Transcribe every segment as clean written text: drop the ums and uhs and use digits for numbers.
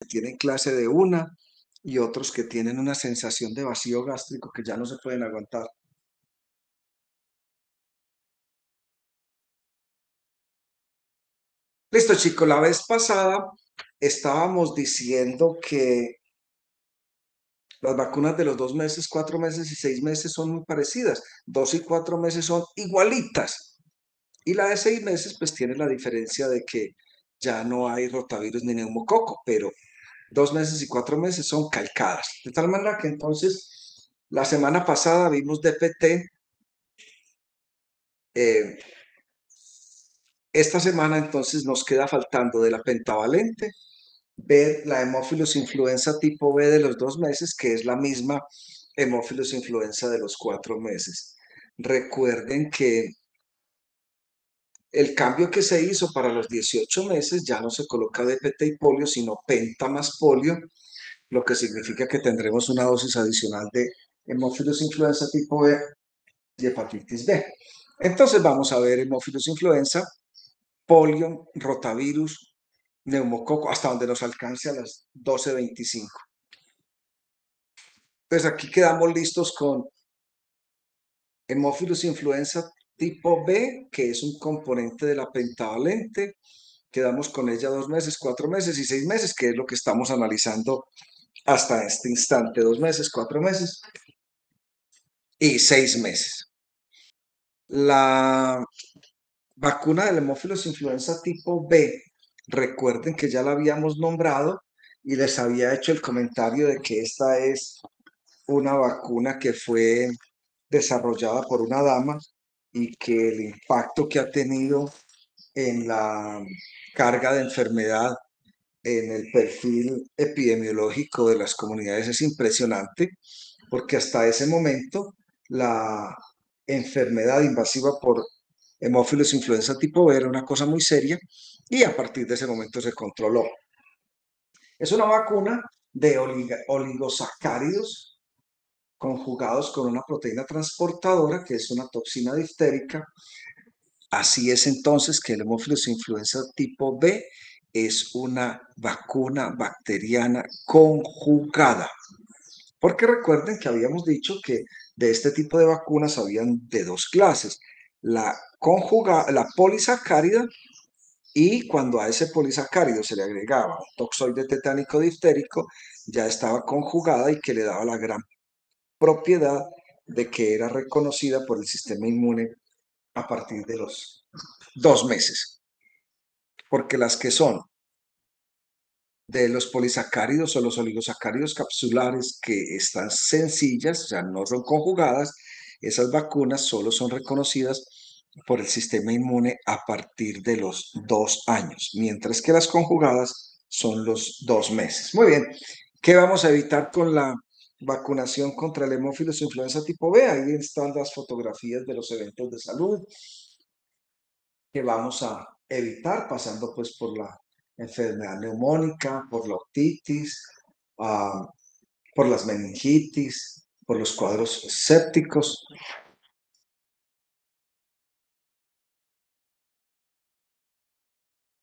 tienen clase de una y otros que tienen una sensación de vacío gástrico que ya no se pueden aguantar. Listo, chicos, la vez pasada estábamos diciendo que las vacunas de los 2 meses, 4 meses y 6 meses son muy parecidas. 2 y 4 meses son igualitas. Y la de 6 meses, pues tiene la diferencia de que ya no hay rotavirus ni neumococo, pero 2 meses y 4 meses son calcadas. De tal manera que entonces, la semana pasada vimos DPT. eh, esta semana entonces nos queda faltando de la pentavalente ver la hemófilos influenza tipo B de los 2 meses, que es la misma hemófilos influenza de los 4 meses. Recuerden que el cambio que se hizo para los 18 meses ya no se coloca DPT y polio, sino penta más polio, lo que significa que tendremos una dosis adicional de hemófilos influenza tipo B y hepatitis B. Entonces vamos a ver hemófilos influenza, polio, rotavirus, neumococo, hasta donde nos alcance a las 12:25. Pues aquí quedamos listos con hemófilos influenza tipo B, que es un componente de la pentavalente. Quedamos con ella 2 meses, 4 meses y 6 meses, que es lo que estamos analizando hasta este instante. 2 meses, 4 meses y 6 meses. La vacuna del hemófilos influenza tipo B, recuerden que ya la habíamos nombrado y les había hecho el comentario de que esta es una vacuna que fue desarrollada por una dama y que el impacto que ha tenido en la carga de enfermedad, en el perfil epidemiológico de las comunidades es impresionante, porque hasta ese momento la enfermedad invasiva por hemófilos influenza tipo B era una cosa muy seria y a partir de ese momento se controló. Es una vacuna de oligosacáridos conjugados con una proteína transportadora que es una toxina diftérica. Así es entonces que el hemófilos influenza tipo B es una vacuna bacteriana conjugada. Porque recuerden que habíamos dicho que de este tipo de vacunas habían de dos clases, la polisacárida, y cuando a ese polisacárido se le agregaba un toxoide tetánico diftérico, ya estaba conjugada y que le daba la gran propiedad de que era reconocida por el sistema inmune a partir de los 2 meses. Porque las que son de los polisacáridos o los oligosacáridos capsulares que están sencillas, o sea, no son conjugadas, esas vacunas solo son reconocidas por el sistema inmune a partir de los 2 años, mientras que las conjugadas son los 2 meses. Muy bien, ¿qué vamos a evitar con la vacunación contra el hemófilos influenza tipo B? Ahí están las fotografías de los eventos de salud que vamos a evitar, pasando pues por la enfermedad neumónica, por la otitis, ah, por las meningitis, por los cuadros sépticos.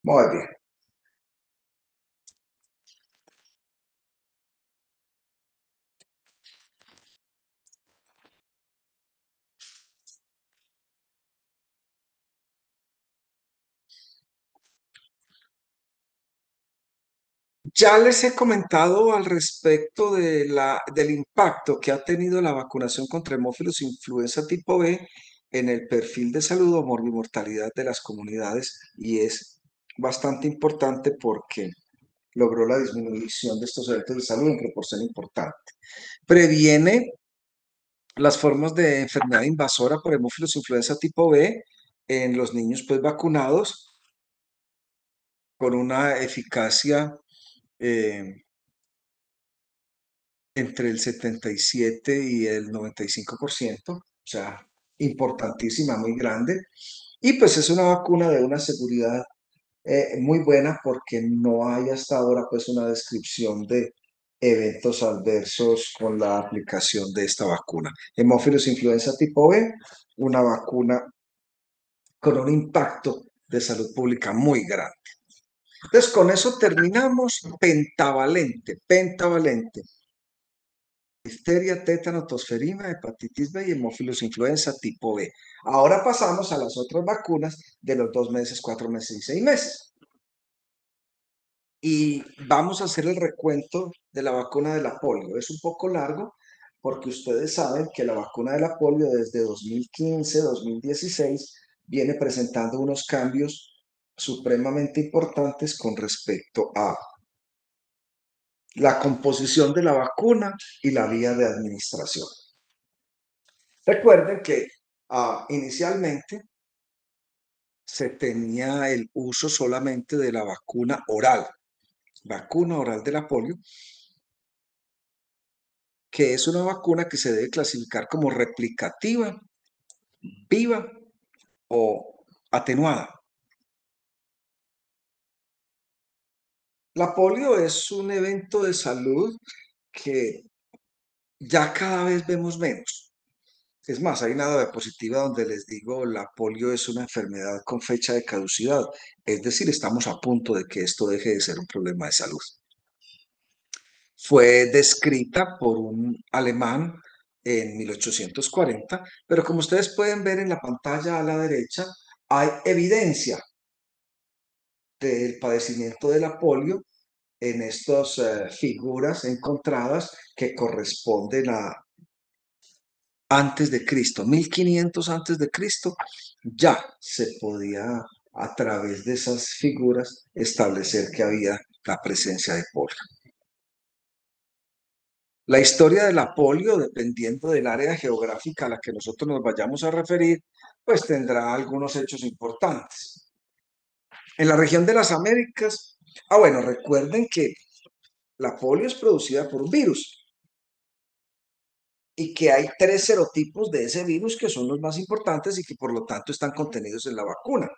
Muy bien. Ya les he comentado al respecto del impacto que ha tenido la vacunación contra hemófilos influenza tipo B en el perfil de salud o morbimortalidad de las comunidades y es bastante importante porque logró la disminución de estos eventos de salud en proporción importante. Previene las formas de enfermedad invasora por hemófilos influenza tipo B en los niños pues vacunados con una eficacia eh, entre el 77 y el 95%, o sea, importantísima, muy grande. Y pues es una vacuna de una seguridad muy buena porque no hay hasta ahora pues una descripción de eventos adversos con la aplicación de esta vacuna. Hemófilos influenza tipo B, una vacuna con un impacto de salud pública muy grande. Entonces, con eso terminamos pentavalente, pentavalente. Difteria, tétano, tosferina, hepatitis B y hemófilos influenza tipo B. Ahora pasamos a las otras vacunas de los 2 meses, 4 meses y 6 meses. Y vamos a hacer el recuento de la vacuna de la polio. Es un poco largo porque ustedes saben que la vacuna de la polio desde 2015, 2016 viene presentando unos cambios supremamente importantes con respecto a la composición de la vacuna y la vía de administración. Recuerden que inicialmente se tenía el uso solamente de la vacuna oral de la polio, que es una vacuna que se debe clasificar como replicativa, viva o atenuada. La polio es un evento de salud que ya cada vez vemos menos. Es más, hay una diapositiva donde les digo, la polio es una enfermedad con fecha de caducidad, es decir, estamos a punto de que esto deje de ser un problema de salud. Fue descrita por un alemán en 1840, pero como ustedes pueden ver en la pantalla a la derecha, hay evidencia del padecimiento de la polio en estas figuras encontradas que corresponden a antes de Cristo, 1500 antes de Cristo, ya se podía a través de esas figuras establecer que había la presencia de polio. La historia de la polio, dependiendo del área geográfica a la que nosotros nos vayamos a referir, pues tendrá algunos hechos importantes. En la región de las Américas, bueno, recuerden que la polio es producida por un virus y que hay 3 serotipos de ese virus que son los más importantes y que por lo tanto están contenidos en la vacuna.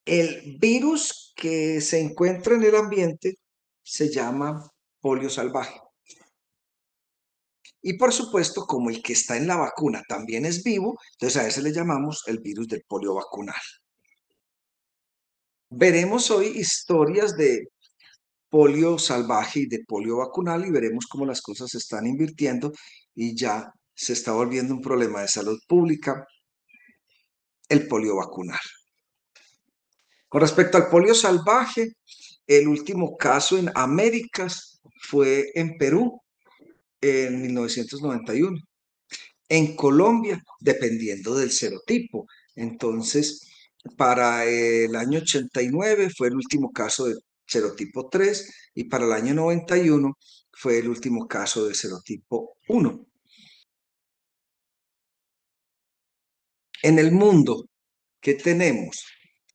El virus que se encuentra en el ambiente se llama polio salvaje. Y por supuesto, como el que está en la vacuna también es vivo, entonces a ese le llamamos el virus del polio vacunal. Veremos hoy historias de polio salvaje y de polio vacunal y veremos cómo las cosas se están invirtiendo y ya se está volviendo un problema de salud pública el polio vacunal. Con respecto al polio salvaje, el último caso en Américas fue en Perú en 1991. En Colombia, dependiendo del serotipo. Entonces, para el año 89 fue el último caso de serotipo 3 y para el año 91 fue el último caso de serotipo 1. En el mundo, ¿qué tenemos?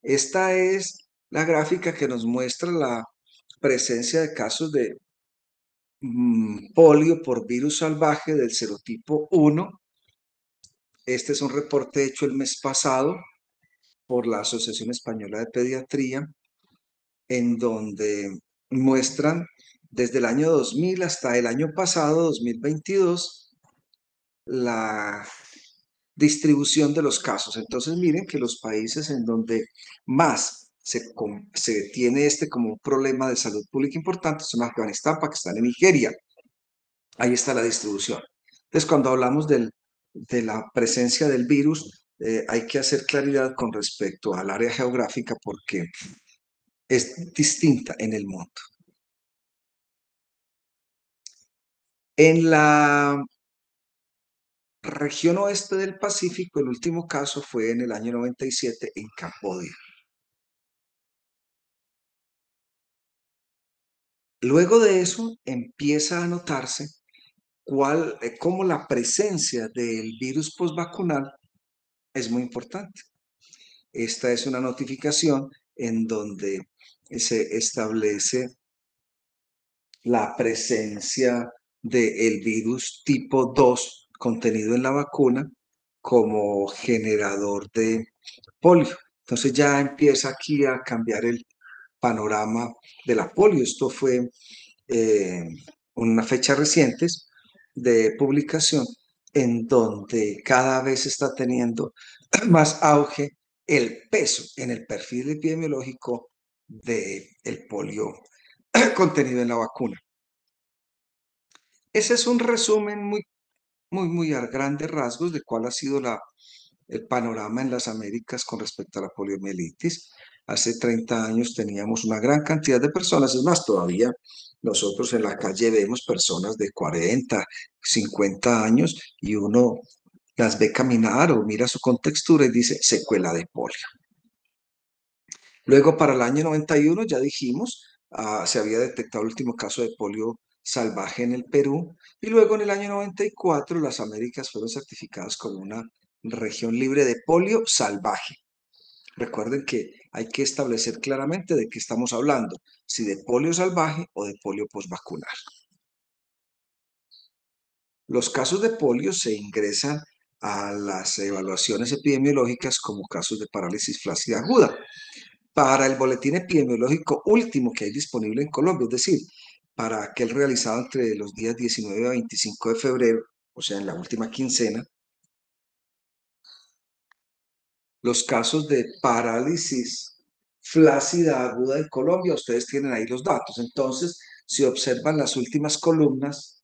Esta es la gráfica que nos muestra la presencia de casos de polio por virus salvaje del serotipo 1. Este es un reporte hecho el mes pasado por la Asociación Española de Pediatría, en donde muestran desde el año 2000 hasta el año pasado, 2022, la distribución de los casos. Entonces miren que los países en donde más se tiene como un problema de salud pública importante son Afganistán, Pakistán y Nigeria. Ahí está la distribución. Entonces cuando hablamos de la presencia del virus, hay que hacer claridad con respecto al área geográfica porque es distinta en el mundo. En la región oeste del Pacífico, el último caso fue en el año 97 en Camboya. Luego de eso empieza a notarse cómo la presencia del virus postvacunal es muy importante. Esta es una notificación en donde se establece la presencia del virus tipo 2 contenido en la vacuna como generador de polio. Entonces ya empieza aquí a cambiar el panorama de la polio. Esto fue una fecha reciente de publicación en donde cada vez está teniendo más auge el peso en el perfil epidemiológico del polio contenido en la vacuna. Ese es un resumen muy a grandes rasgos de cuál ha sido el panorama en las Américas con respecto a la poliomielitis. Hace 30 años teníamos una gran cantidad de personas, es más, todavía nosotros en la calle vemos personas de 40, 50 años y uno las ve caminar o mira su contextura y dice secuela de polio. Luego, para el año 91, ya dijimos, se había detectado el último caso de polio salvaje en el Perú, y luego en el año 94 las Américas fueron certificadas como una región libre de polio salvaje. Recuerden que hay que establecer claramente de qué estamos hablando, si de polio salvaje o de polio postvacunal. Los casos de polio se ingresan a las evaluaciones epidemiológicas como casos de parálisis flácida aguda. Para el boletín epidemiológico último que hay disponible en Colombia, es decir, para aquel realizado entre los días 19 a 25 de febrero, o sea, en la última quincena, los casos de parálisis flácida aguda en Colombia, ustedes tienen ahí los datos. Entonces, si observan las últimas columnas,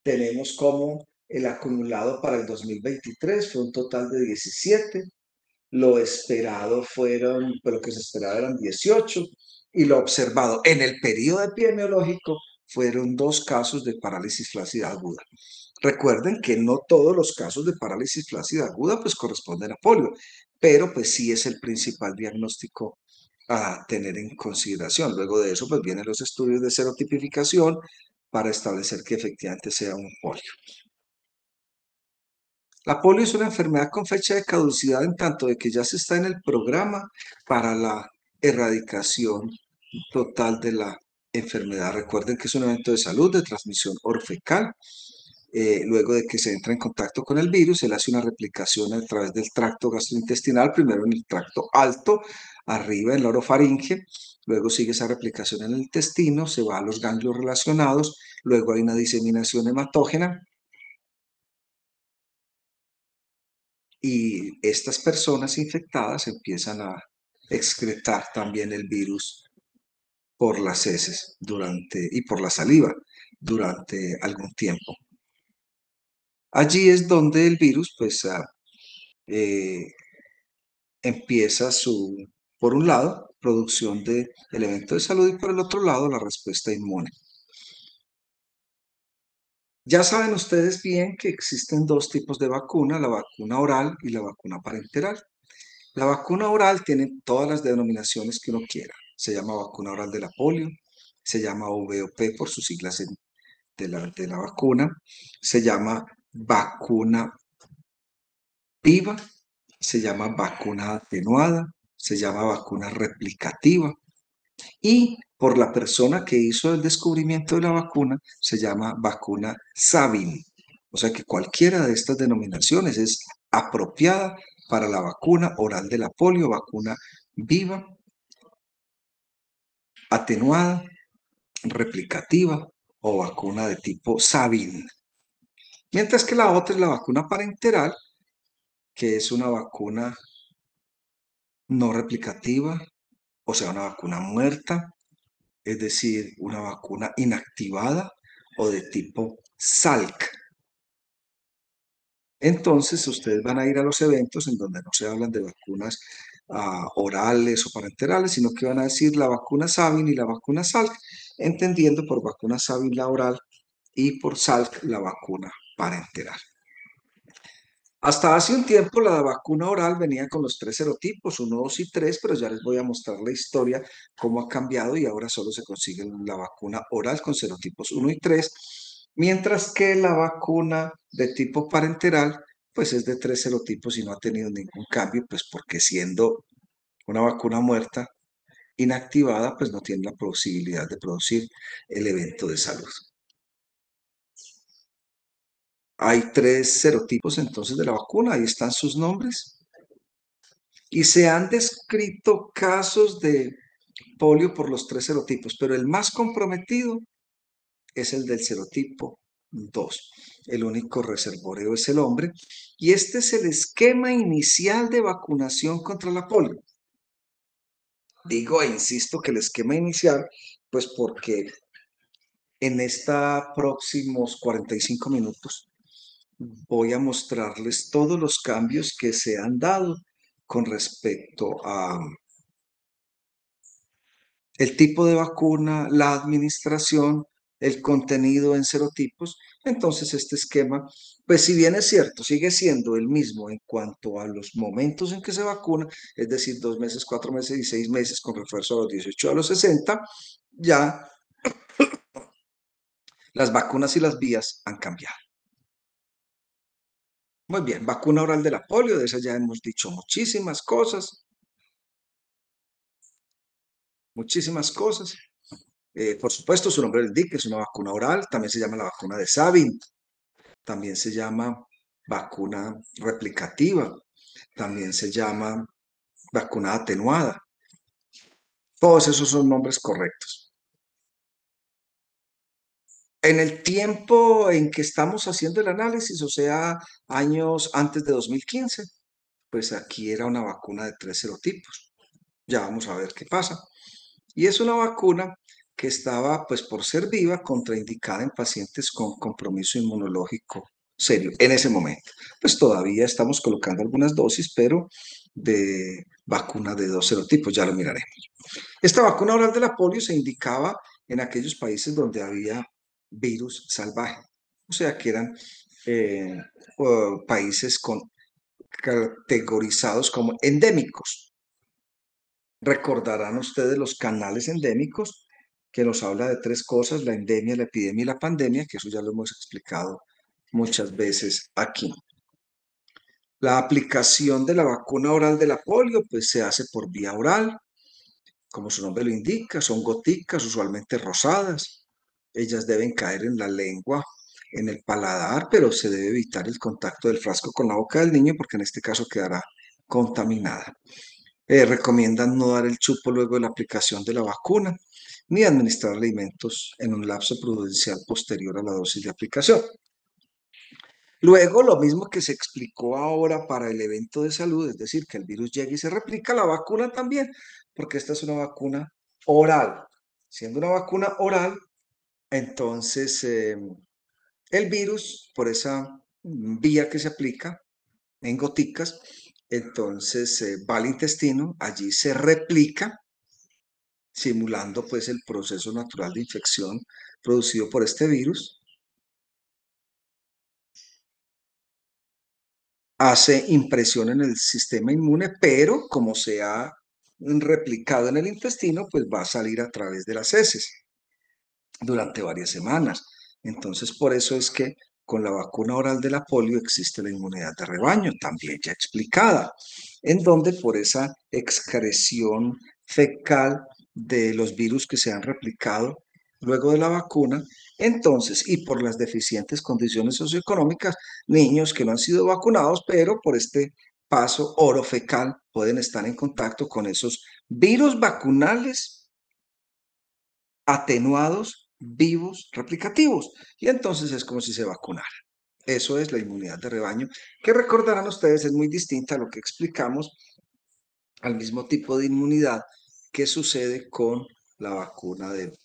tenemos como el acumulado para el 2023 fue un total de 17, lo esperado fueron, pues lo que se esperaba eran 18, y lo observado en el periodo epidemiológico fueron 2 casos de parálisis flácida aguda. Recuerden que no todos los casos de parálisis flácida aguda pues corresponden a polio, pero pues sí es el principal diagnóstico a tener en consideración. Luego de eso pues vienen los estudios de serotipificación para establecer que efectivamente sea un polio. La polio es una enfermedad con fecha de caducidad en tanto de que ya se está en el programa para la erradicación total de la enfermedad. Recuerden que es un evento de salud de transmisión orofecal. Luego de que se entra en contacto con el virus, se le hace una replicación a través del tracto gastrointestinal, primero en el tracto alto, arriba en la orofaringe, luego sigue esa replicación en el intestino, se va a los ganglios relacionados, luego hay una diseminación hematógena y estas personas infectadas empiezan a excretar también el virus por las heces y por la saliva durante algún tiempo. Allí es donde el virus pues eh, empieza por un lado, producción de elementos de salud y por el otro lado, la respuesta inmune. Ya saben ustedes bien que existen 2 tipos de vacuna, la vacuna oral y la vacuna parenteral. La vacuna oral tiene todas las denominaciones que uno quiera. Se llama vacuna oral de la polio, se llama VOP por sus siglas de la vacuna, se llama vacuna viva, se llama vacuna atenuada, se llama vacuna replicativa y por la persona que hizo el descubrimiento de la vacuna se llama vacuna Sabin. O sea que cualquiera de estas denominaciones es apropiada para la vacuna oral de la polio, vacuna viva, atenuada, replicativa o vacuna de tipo Sabin. Mientras que la otra es la vacuna parenteral, que es una vacuna no replicativa, o sea, una vacuna muerta, es decir, una vacuna inactivada o de tipo Salk. Entonces, ustedes van a ir a los eventos en donde no se hablan de vacunas orales o parenterales, sino que van a decir la vacuna Sabin y la vacuna Salk, entendiendo por vacuna Sabin la oral y por Salk la vacuna parenteral. Hasta hace un tiempo la vacuna oral venía con los 3 serotipos, 1, 2 y 3, pero ya les voy a mostrar la historia, cómo ha cambiado y ahora solo se consigue la vacuna oral con serotipos 1 y 3, mientras que la vacuna de tipo parenteral pues es de 3 serotipos y no ha tenido ningún cambio, pues porque siendo una vacuna muerta, inactivada, pues no tiene la posibilidad de producir el evento de salud. Hay 3 serotipos entonces de la vacuna, ahí están sus nombres. Y se han descrito casos de polio por los 3 serotipos, pero el más comprometido es el del serotipo dos. El único reservorio es el hombre. Y este es el esquema inicial de vacunación contra la polio. Digo e insisto que el esquema inicial, pues porque en estos próximos 45 minutos voy a mostrarles todos los cambios que se han dado con respecto a el tipo de vacuna, la administración, el contenido en serotipos. Entonces, este esquema, pues si bien es cierto, sigue siendo el mismo en cuanto a los momentos en que se vacuna, es decir, 2 meses, 4 meses y 6 meses con refuerzo a los 18 a los 60, ya las vacunas y las vías han cambiado. Muy bien, vacuna oral de la polio, de esa ya hemos dicho muchísimas cosas, muchísimas cosas. Por supuesto, su nombre lo indica, es una vacuna oral, también se llama la vacuna de Sabin, también se llama vacuna replicativa, también se llama vacuna atenuada. Todos esos son nombres correctos. En el tiempo en que estamos haciendo el análisis, o sea, años antes de 2015, pues aquí era una vacuna de 3 serotipos. Ya vamos a ver qué pasa. Y es una vacuna que estaba, pues por ser viva, contraindicada en pacientes con compromiso inmunológico serio en ese momento. Pues todavía estamos colocando algunas dosis, pero de vacuna de 2 serotipos, ya lo miraremos. Esta vacuna oral de la polio se indicaba en aquellos países donde había virus salvaje, o sea que eran eh, países categorizados como endémicos. Recordarán ustedes los canales endémicos que nos habla de 3 cosas: la endemia, la epidemia y la pandemia, que eso ya lo hemos explicado muchas veces aquí. La aplicación de la vacuna oral de la polio pues se hace por vía oral, como su nombre lo indica, son goticas usualmente rosadas. Ellas deben caer en la lengua, en el paladar, pero se debe evitar el contacto del frasco con la boca del niño porque en este caso quedará contaminada. Recomiendan no dar el chupo luego de la aplicación de la vacuna, ni administrar alimentos en un lapso prudencial posterior a la dosis de aplicación. Luego, lo mismo que se explicó ahora para el evento de salud, es decir, que el virus llegue y se replica, la vacuna también, porque esta es una vacuna oral. Siendo una vacuna oral, entonces el virus, por esa vía que se aplica en goticas, entonces va al intestino, allí se replica, simulando pues el proceso natural de infección producido por este virus, hace impresión en el sistema inmune, pero como se ha replicado en el intestino, pues va a salir a través de las heces durante varias semanas. Entonces, por eso es que con la vacuna oral de la polio existe la inmunidad de rebaño, también ya explicada, en donde por esa excreción fecal de los virus que se han replicado luego de la vacuna, entonces, y por las deficientes condiciones socioeconómicas, niños que no han sido vacunados, pero por este paso orofecal pueden estar en contacto con esos virus vacunales atenuados, vivos, replicativos. Y entonces es como si se vacunara. Eso es la inmunidad de rebaño, que recordarán ustedes es muy distinta a lo que explicamos al mismo tipo de inmunidad que sucede con la vacuna de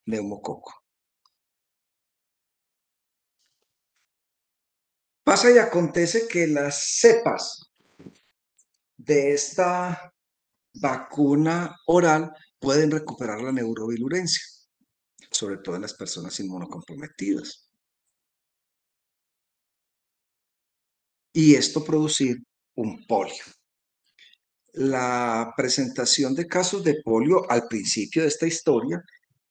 neumococo. Pasa y acontece que las cepas de esta vacuna oral pueden recuperar la neurovirulencia, sobre todo en las personas inmunocomprometidas. Y esto producir un polio. La presentación de casos de polio al principio de esta historia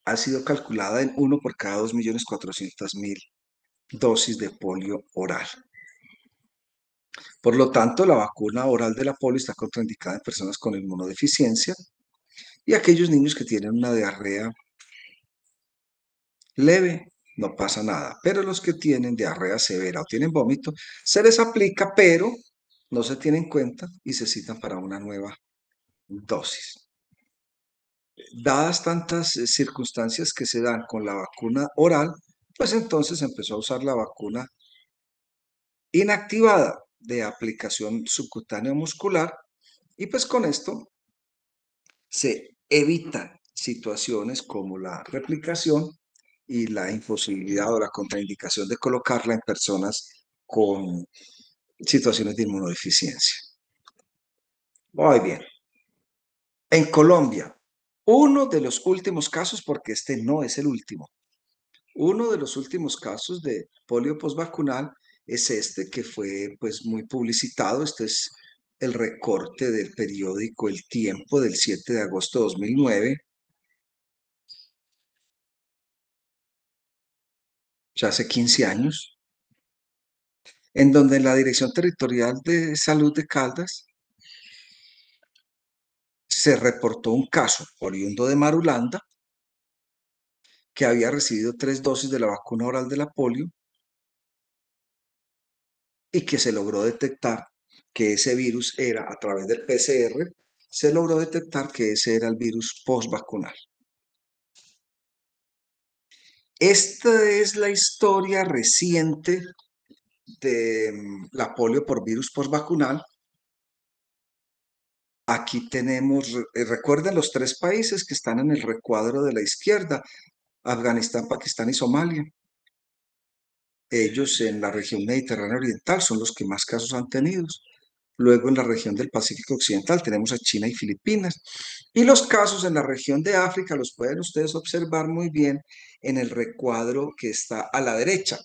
ha sido calculada en 1 por cada 2.400.000 dosis de polio oral. Por lo tanto, la vacuna oral de la polio está contraindicada en personas con inmunodeficiencia y aquellos niños que tienen una diarrea leve, no pasa nada. Pero los que tienen diarrea severa o tienen vómito, se les aplica, pero no se tiene en cuenta y se citan para una nueva dosis. Dadas tantas circunstancias que se dan con la vacuna oral, Pues entonces empezó a usar la vacuna inactivada de aplicación subcutánea muscular y pues con esto se evitan situaciones como la replicación y la imposibilidad o la contraindicación de colocarla en personas con situaciones de inmunodeficiencia. Muy bien. En Colombia, uno de los últimos casos, porque este no es el último, uno de los últimos casos de polio postvacunal es este que fue pues muy publicitado. Este es el recorte del periódico El Tiempo del 7 de agosto de 2009, ya hace 15 años, en donde la Dirección Territorial de Salud de Caldas se reportó un caso oriundo de Marulanda que había recibido 3 dosis de la vacuna oral de la polio y que se logró detectar que ese virus era, a través del PCR, se logró detectar que ese era el virus postvacunal. Esta es la historia reciente de la polio por virus postvacunal. Aquí tenemos, recuerden los 3 países que están en el recuadro de la izquierda: Afganistán, Pakistán y Somalia. Ellos en la región mediterránea oriental son los que más casos han tenido. Luego en la región del Pacífico Occidental tenemos a China y Filipinas. Y los casos en la región de África los pueden ustedes observar muy bien en el recuadro que está a la derecha.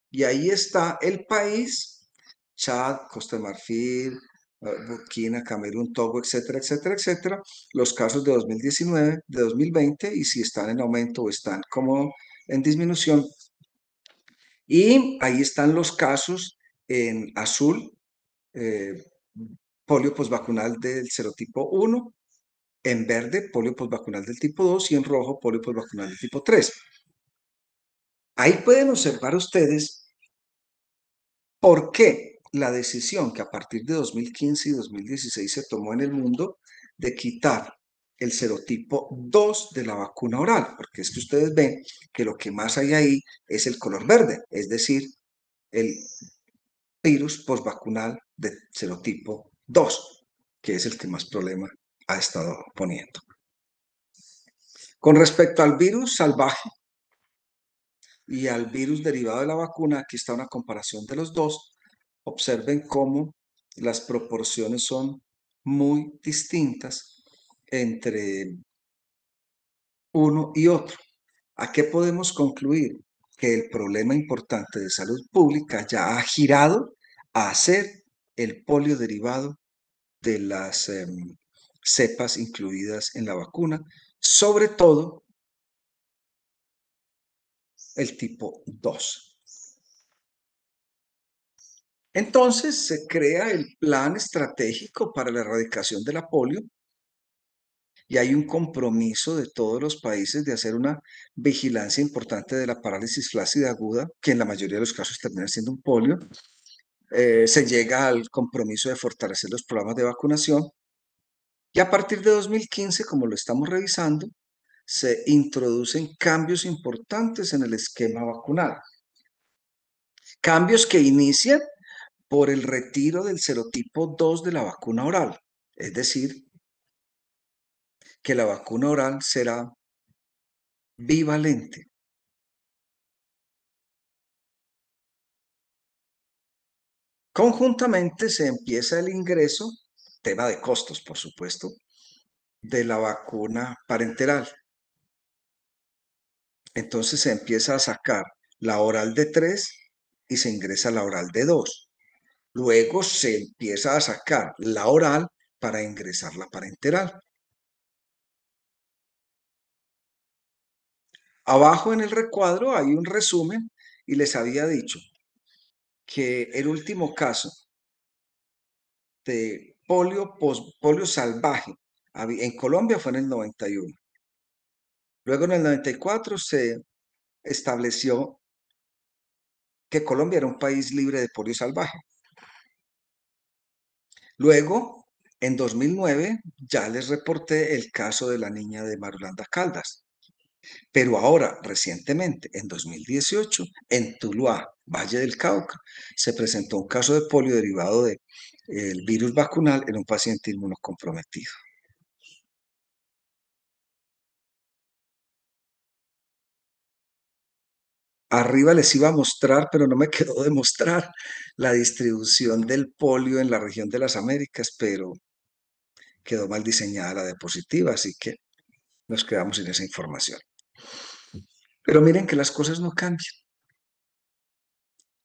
Y ahí está el país: Chad, Costa de Marfil, Burkina, Camerún, Togo, etcétera, etcétera, etcétera. Los casos de 2019, de 2020, y si están en aumento o están como en disminución. Y ahí están los casos en azul: eh, polio postvacunal del serotipo 1, en verde polio postvacunal del tipo 2 y en rojo polio postvacunal del tipo 3. Ahí pueden observar ustedes por qué la decisión que a partir de 2015 y 2016 se tomó en el mundo de quitar el serotipo 2 de la vacuna oral, porque es que ustedes ven que lo que más hay ahí es el color verde, es decir, el virus postvacunal de serotipo 2, que es el que más problema ha estado poniendo. Con respecto al virus salvaje y al virus derivado de la vacuna, aquí está una comparación de los dos. Observen cómo las proporciones son muy distintas entre uno y otro. ¿A qué podemos concluir? Que el problema importante de salud pública ya ha girado a ser el polio derivado de las cepas incluidas en la vacuna, sobre todo el tipo 2. Entonces se crea el plan estratégico para la erradicación de la polio y hay un compromiso de todos los países de hacer una vigilancia importante de la parálisis flácida aguda, que en la mayoría de los casos termina siendo un polio. Se llega al compromiso de fortalecer los programas de vacunación y a partir de 2015, como lo estamos revisando, se introducen cambios importantes en el esquema vacunal. Cambios que inician por el retiro del serotipo 2 de la vacuna oral, es decir, que la vacuna oral será bivalente. Conjuntamente se empieza el ingreso, tema de costos, por supuesto, de la vacuna parenteral. Entonces se empieza a sacar la oral de 3 y se ingresa la oral de 2. Luego se empieza a sacar la oral para ingresar la parenteral. Abajo en el recuadro hay un resumen y les había dicho que el último caso de polio salvaje en Colombia fue en el 91. Luego en el 94 se estableció que Colombia era un país libre de polio salvaje. Luego, en 2009, ya les reporté el caso de la niña de Marulanda Caldas. Pero ahora, recientemente, en 2018, en Tuluá, Valle del Cauca, se presentó un caso de polio derivado del virus vacunal en un paciente inmunocomprometido. Arriba les iba a mostrar, pero no me quedó de mostrar la distribución del polio en la región de las Américas, pero quedó mal diseñada la diapositiva, así que nos quedamos sin esa información. Pero miren que las cosas no cambian.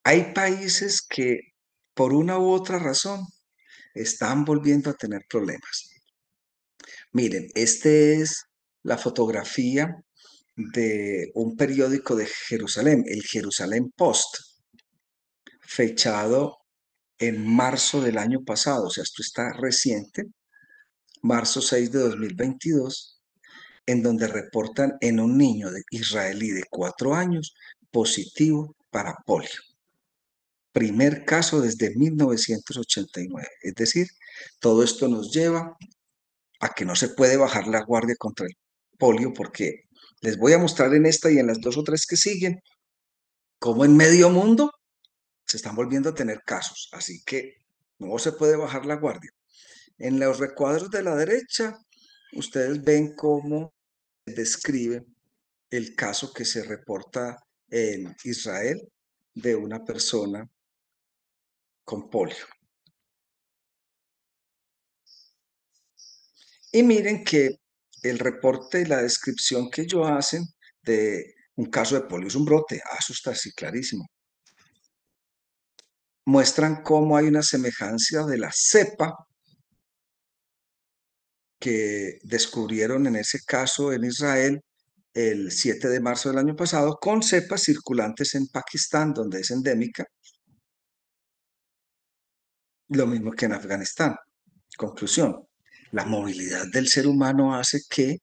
Hay países que por una u otra razón están volviendo a tener problemas. Miren, este es la fotografía de un periódico de Jerusalén, el Jerusalén Post, fechado en marzo del año pasado, o sea, esto está reciente, marzo 6 de 2022, en donde reportan en un niño israelí de 4 años positivo para polio. Primer caso desde 1989. Es decir, todo esto nos lleva a que no se puede bajar la guardia contra el polio porque les voy a mostrar en esta y en las dos o tres que siguen cómo en medio mundo se están volviendo a tener casos. Así que no se puede bajar la guardia. En los recuadros de la derecha, ustedes ven cómo describe el caso que se reporta en Israel de una persona con polio. Y miren que el reporte y la descripción que ellos hacen de un caso de polio es un brote, eso está así clarísimo. Muestran cómo hay una semejanza de la cepa que descubrieron en ese caso en Israel el 7 de marzo del año pasado con cepas circulantes en Pakistán, donde es endémica, lo mismo que en Afganistán. Conclusión, la movilidad del ser humano hace que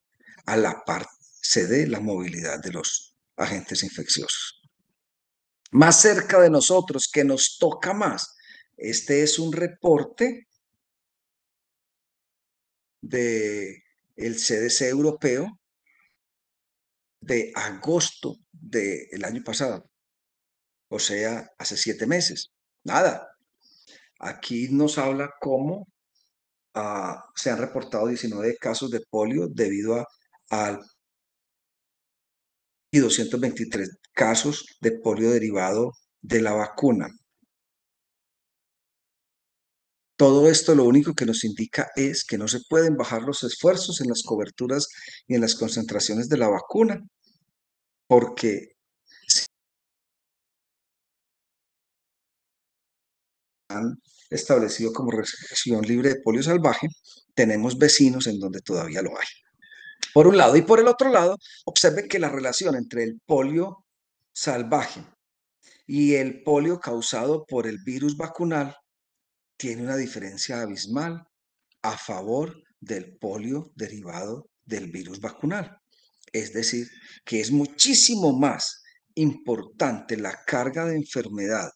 a la par se dé la movilidad de los agentes infecciosos. Más cerca de nosotros, que nos toca más. Este es un reporte del CDC europeo de agosto del año pasado, o sea, hace 7 meses. Nada. Aquí nos habla cómo se han reportado 19 casos de polio debido al y 223 casos de polio derivado de la vacuna. Todo esto lo único que nos indica es que no se pueden bajar los esfuerzos en las coberturas y en las concentraciones de la vacuna, porque se han establecido como región libre de polio salvaje, tenemos vecinos en donde todavía lo hay. Por un lado, y por el otro lado, observen que la relación entre el polio salvaje y el polio causado por el virus vacunal tiene una diferencia abismal a favor del polio derivado del virus vacunal. Es decir, que es muchísimo más importante la carga de enfermedad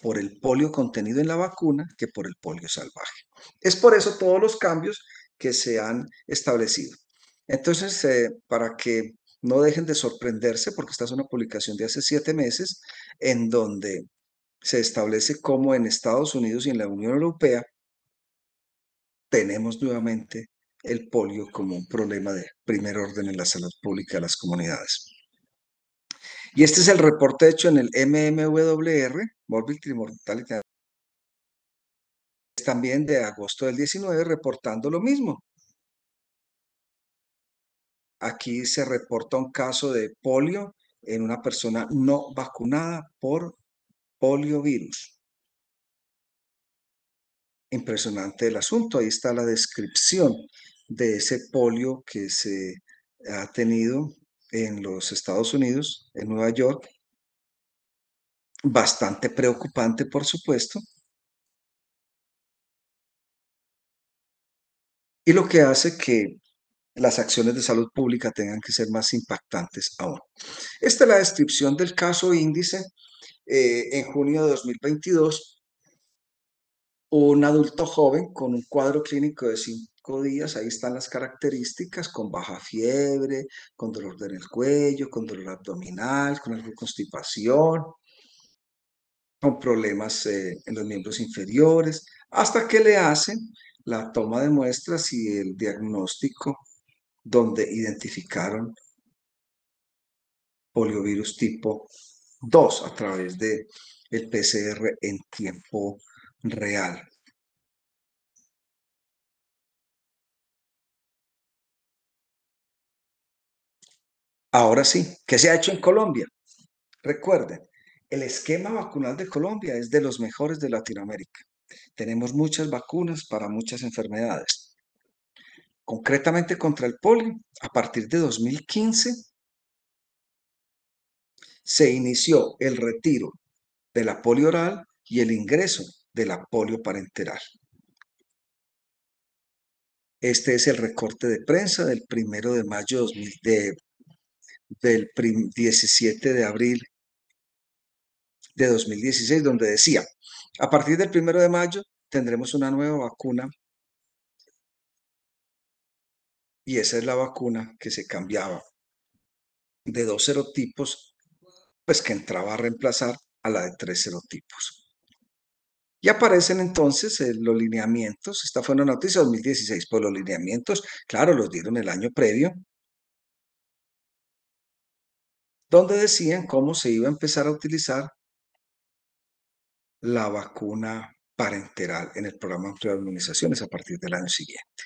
por el polio contenido en la vacuna que por el polio salvaje. Es por eso todos los cambios que se han establecido. Entonces, para que no dejen de sorprenderse, porque esta es una publicación de hace 7 meses, en donde se establece cómo en Estados Unidos y en la Unión Europea tenemos nuevamente el polio como un problema de primer orden en la salud pública de las comunidades. Y este es el reporte hecho en el MMWR, Morbidity Mortality, también de agosto del 19, reportando lo mismo. Aquí se reporta un caso de polio en una persona no vacunada por poliovirus. Impresionante el asunto. Ahí está la descripción de ese polio que se ha tenido en los Estados Unidos, en Nueva York. Bastante preocupante, por supuesto. Y lo que hace que las acciones de salud pública tengan que ser más impactantes aún. Esta es la descripción del caso índice. En junio de 2022, un adulto joven con un cuadro clínico de días, ahí están las características, con baja fiebre, con dolor en el cuello, con dolor abdominal, con algo de constipación, con problemas en los miembros inferiores, hasta que le hacen la toma de muestras y el diagnóstico donde identificaron poliovirus tipo 2 a través de el PCR en tiempo real. Ahora sí, ¿qué se ha hecho en Colombia? Recuerden, el esquema vacunal de Colombia es de los mejores de Latinoamérica. Tenemos muchas vacunas para muchas enfermedades. Concretamente contra el polio, a partir de 2015 se inició el retiro de la polio oral y el ingreso de la polio parenteral. Este es el recorte de prensa del 1 de mayo del 17 de abril de 2016, donde decía, a partir del 1 de mayo tendremos una nueva vacuna y esa es la vacuna que se cambiaba de 2 serotipos, pues que entraba a reemplazar a la de 3 serotipos. Y aparecen entonces los lineamientos, esta fue una noticia de 2016, pues los lineamientos, claro, los dieron el año previo, donde decían cómo se iba a empezar a utilizar la vacuna parenteral en el programa amplio de inmunizaciones a partir del año siguiente.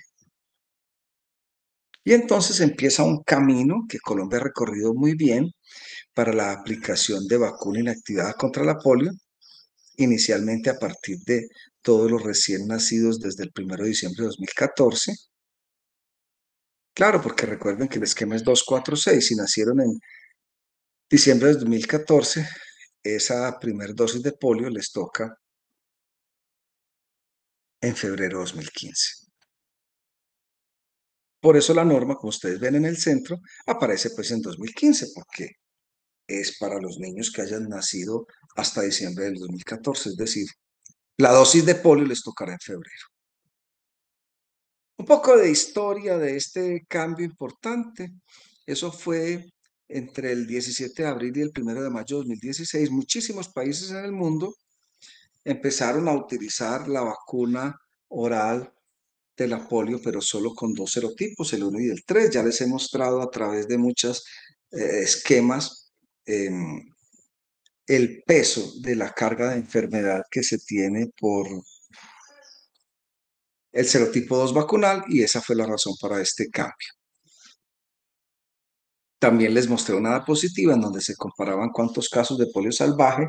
Y entonces empieza un camino que Colombia ha recorrido muy bien para la aplicación de vacuna inactivada contra la polio, inicialmente a partir de todos los recién nacidos desde el 1 de diciembre de 2014. Claro, porque recuerden que el esquema es 2-4-6. Si nacieron en diciembre de 2014, esa primer dosis de polio les toca en febrero de 2015. Por eso la norma, como ustedes ven en el centro, aparece pues en 2015, porque es para los niños que hayan nacido hasta diciembre del 2014, es decir, la dosis de polio les tocará en febrero. Un poco de historia de este cambio importante. Eso fue entre el 17 de abril y el 1 de mayo de 2016. Muchísimos países en el mundo empezaron a utilizar la vacuna oral de la polio, pero solo con 2 serotipos, el 1 y el 3. Ya les he mostrado a través de muchos esquemas el peso de la carga de enfermedad que se tiene por el serotipo 2 vacunal y esa fue la razón para este cambio. También les mostré una diapositiva en donde se comparaban cuántos casos de polio salvaje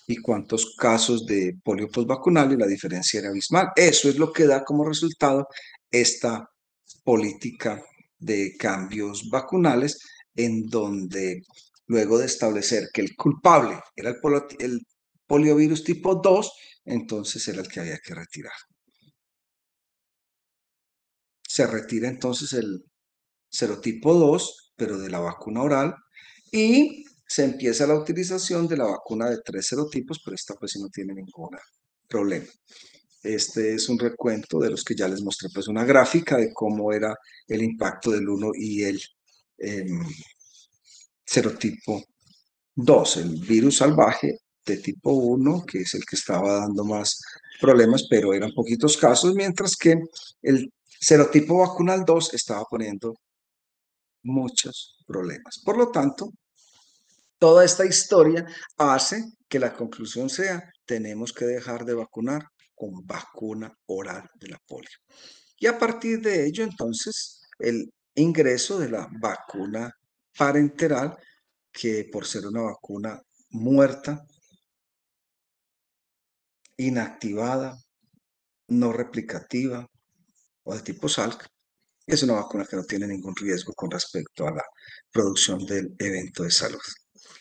y cuántos casos de polio postvacunal y la diferencia era abismal. Eso es lo que da como resultado esta política de cambios vacunales en donde luego de establecer que el culpable era el poliovirus tipo 2, entonces era el que había que retirar. Se retira entonces el serotipo 2, pero de la vacuna oral, y se empieza la utilización de la vacuna de 3 serotipos, pero esta pues sí no tiene ningún problema. Este es un recuento de los que ya les mostré, pues una gráfica de cómo era el impacto del 1 y el serotipo 2, el virus salvaje de tipo 1, que es el que estaba dando más problemas, pero eran poquitos casos, mientras que el serotipo vacunal 2 estaba poniendo muchos problemas. Por lo tanto, toda esta historia hace que la conclusión sea, tenemos que dejar de vacunar con vacuna oral de la polio. Y a partir de ello, entonces, el ingreso de la vacuna parenteral, que por ser una vacuna muerta, inactivada, no replicativa o de tipo SALC, es una vacuna que no tiene ningún riesgo con respecto a la producción del evento de salud.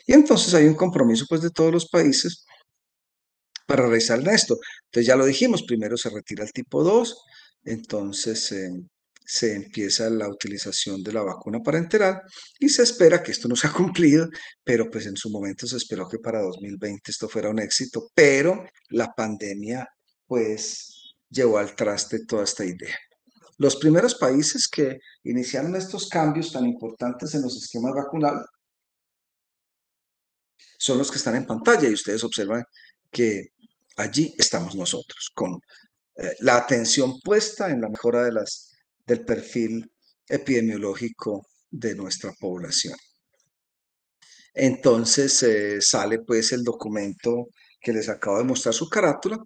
Y entonces hay un compromiso pues de todos los países para realizar esto. Entonces ya lo dijimos, primero se retira el tipo 2, entonces se empieza la utilización de la vacuna parenteral y se espera que esto no se ha cumplido, pero pues en su momento se esperó que para 2020 esto fuera un éxito, pero la pandemia pues llevó al traste toda esta idea. Los primeros países que iniciaron estos cambios tan importantes en los esquemas vacunales son los que están en pantalla y ustedes observan que allí estamos nosotros, con la atención puesta en la mejora del perfil epidemiológico de nuestra población. Entonces sale pues el documento que les acabo de mostrar su carátula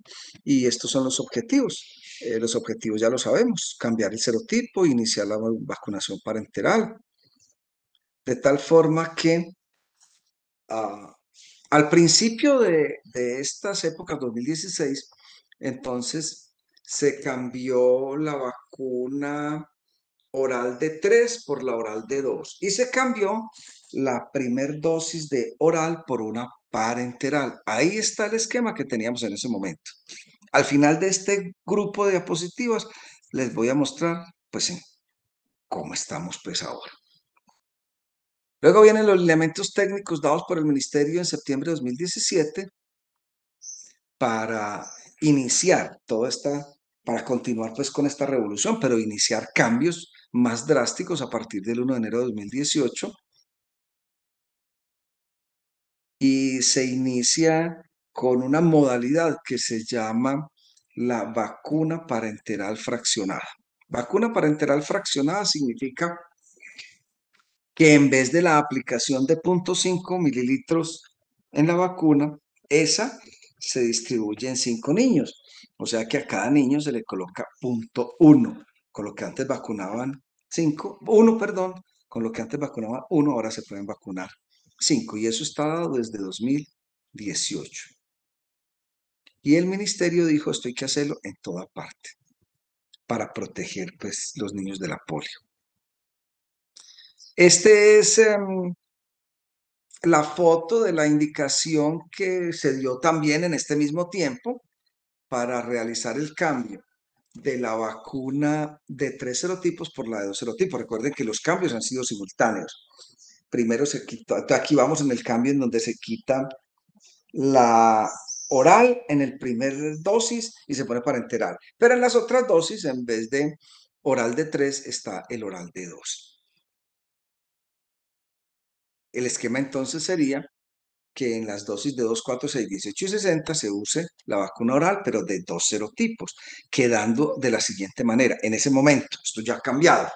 y estos son los objetivos. Los objetivos ya lo sabemos: cambiar el serotipo, iniciar la vacunación parenteral, de tal forma que ah, al principio de estas épocas, 2016, entonces se cambió la vacuna oral de 3 por la oral de 2 y se cambió la primer dosis de oral por una parenteral. Ahí está el esquema que teníamos en ese momento. Al final de este grupo de diapositivas les voy a mostrar pues en cómo estamos pues ahora. Luego vienen los elementos técnicos dados por el Ministerio en septiembre de 2017 para iniciar toda esta, para continuar pues con esta revolución, pero iniciar cambios más drásticos a partir del 1 de enero de 2018. Y se inicia con una modalidad que se llama la vacuna parenteral fraccionada. Vacuna parenteral fraccionada significa que en vez de la aplicación de 0,5 mililitros en la vacuna, esa se distribuye en 5 niños. O sea que a cada niño se le coloca 0,1. Con lo que antes vacunaban 5, 1, perdón, con lo que antes vacunaban 1, ahora se pueden vacunar 5. Y eso está dado desde 2018. Y el ministerio dijo, esto hay que hacerlo en toda parte para proteger pues, los niños de la polio. Este es la foto de la indicación que se dio también en este mismo tiempo para realizar el cambio de la vacuna de 3 serotipos por la de 2 serotipos. Recuerden que los cambios han sido simultáneos. Primero se quitó, aquí vamos en el cambio en donde se quita la oral en el primer dosis y se pone parenteral. Pero en las otras dosis, en vez de oral de 3, está el oral de 2. El esquema entonces sería que en las dosis de 2, 4, 6, 18 y 60 se use la vacuna oral, pero de 2 serotipos, quedando de la siguiente manera. En ese momento, esto ya ha cambiado,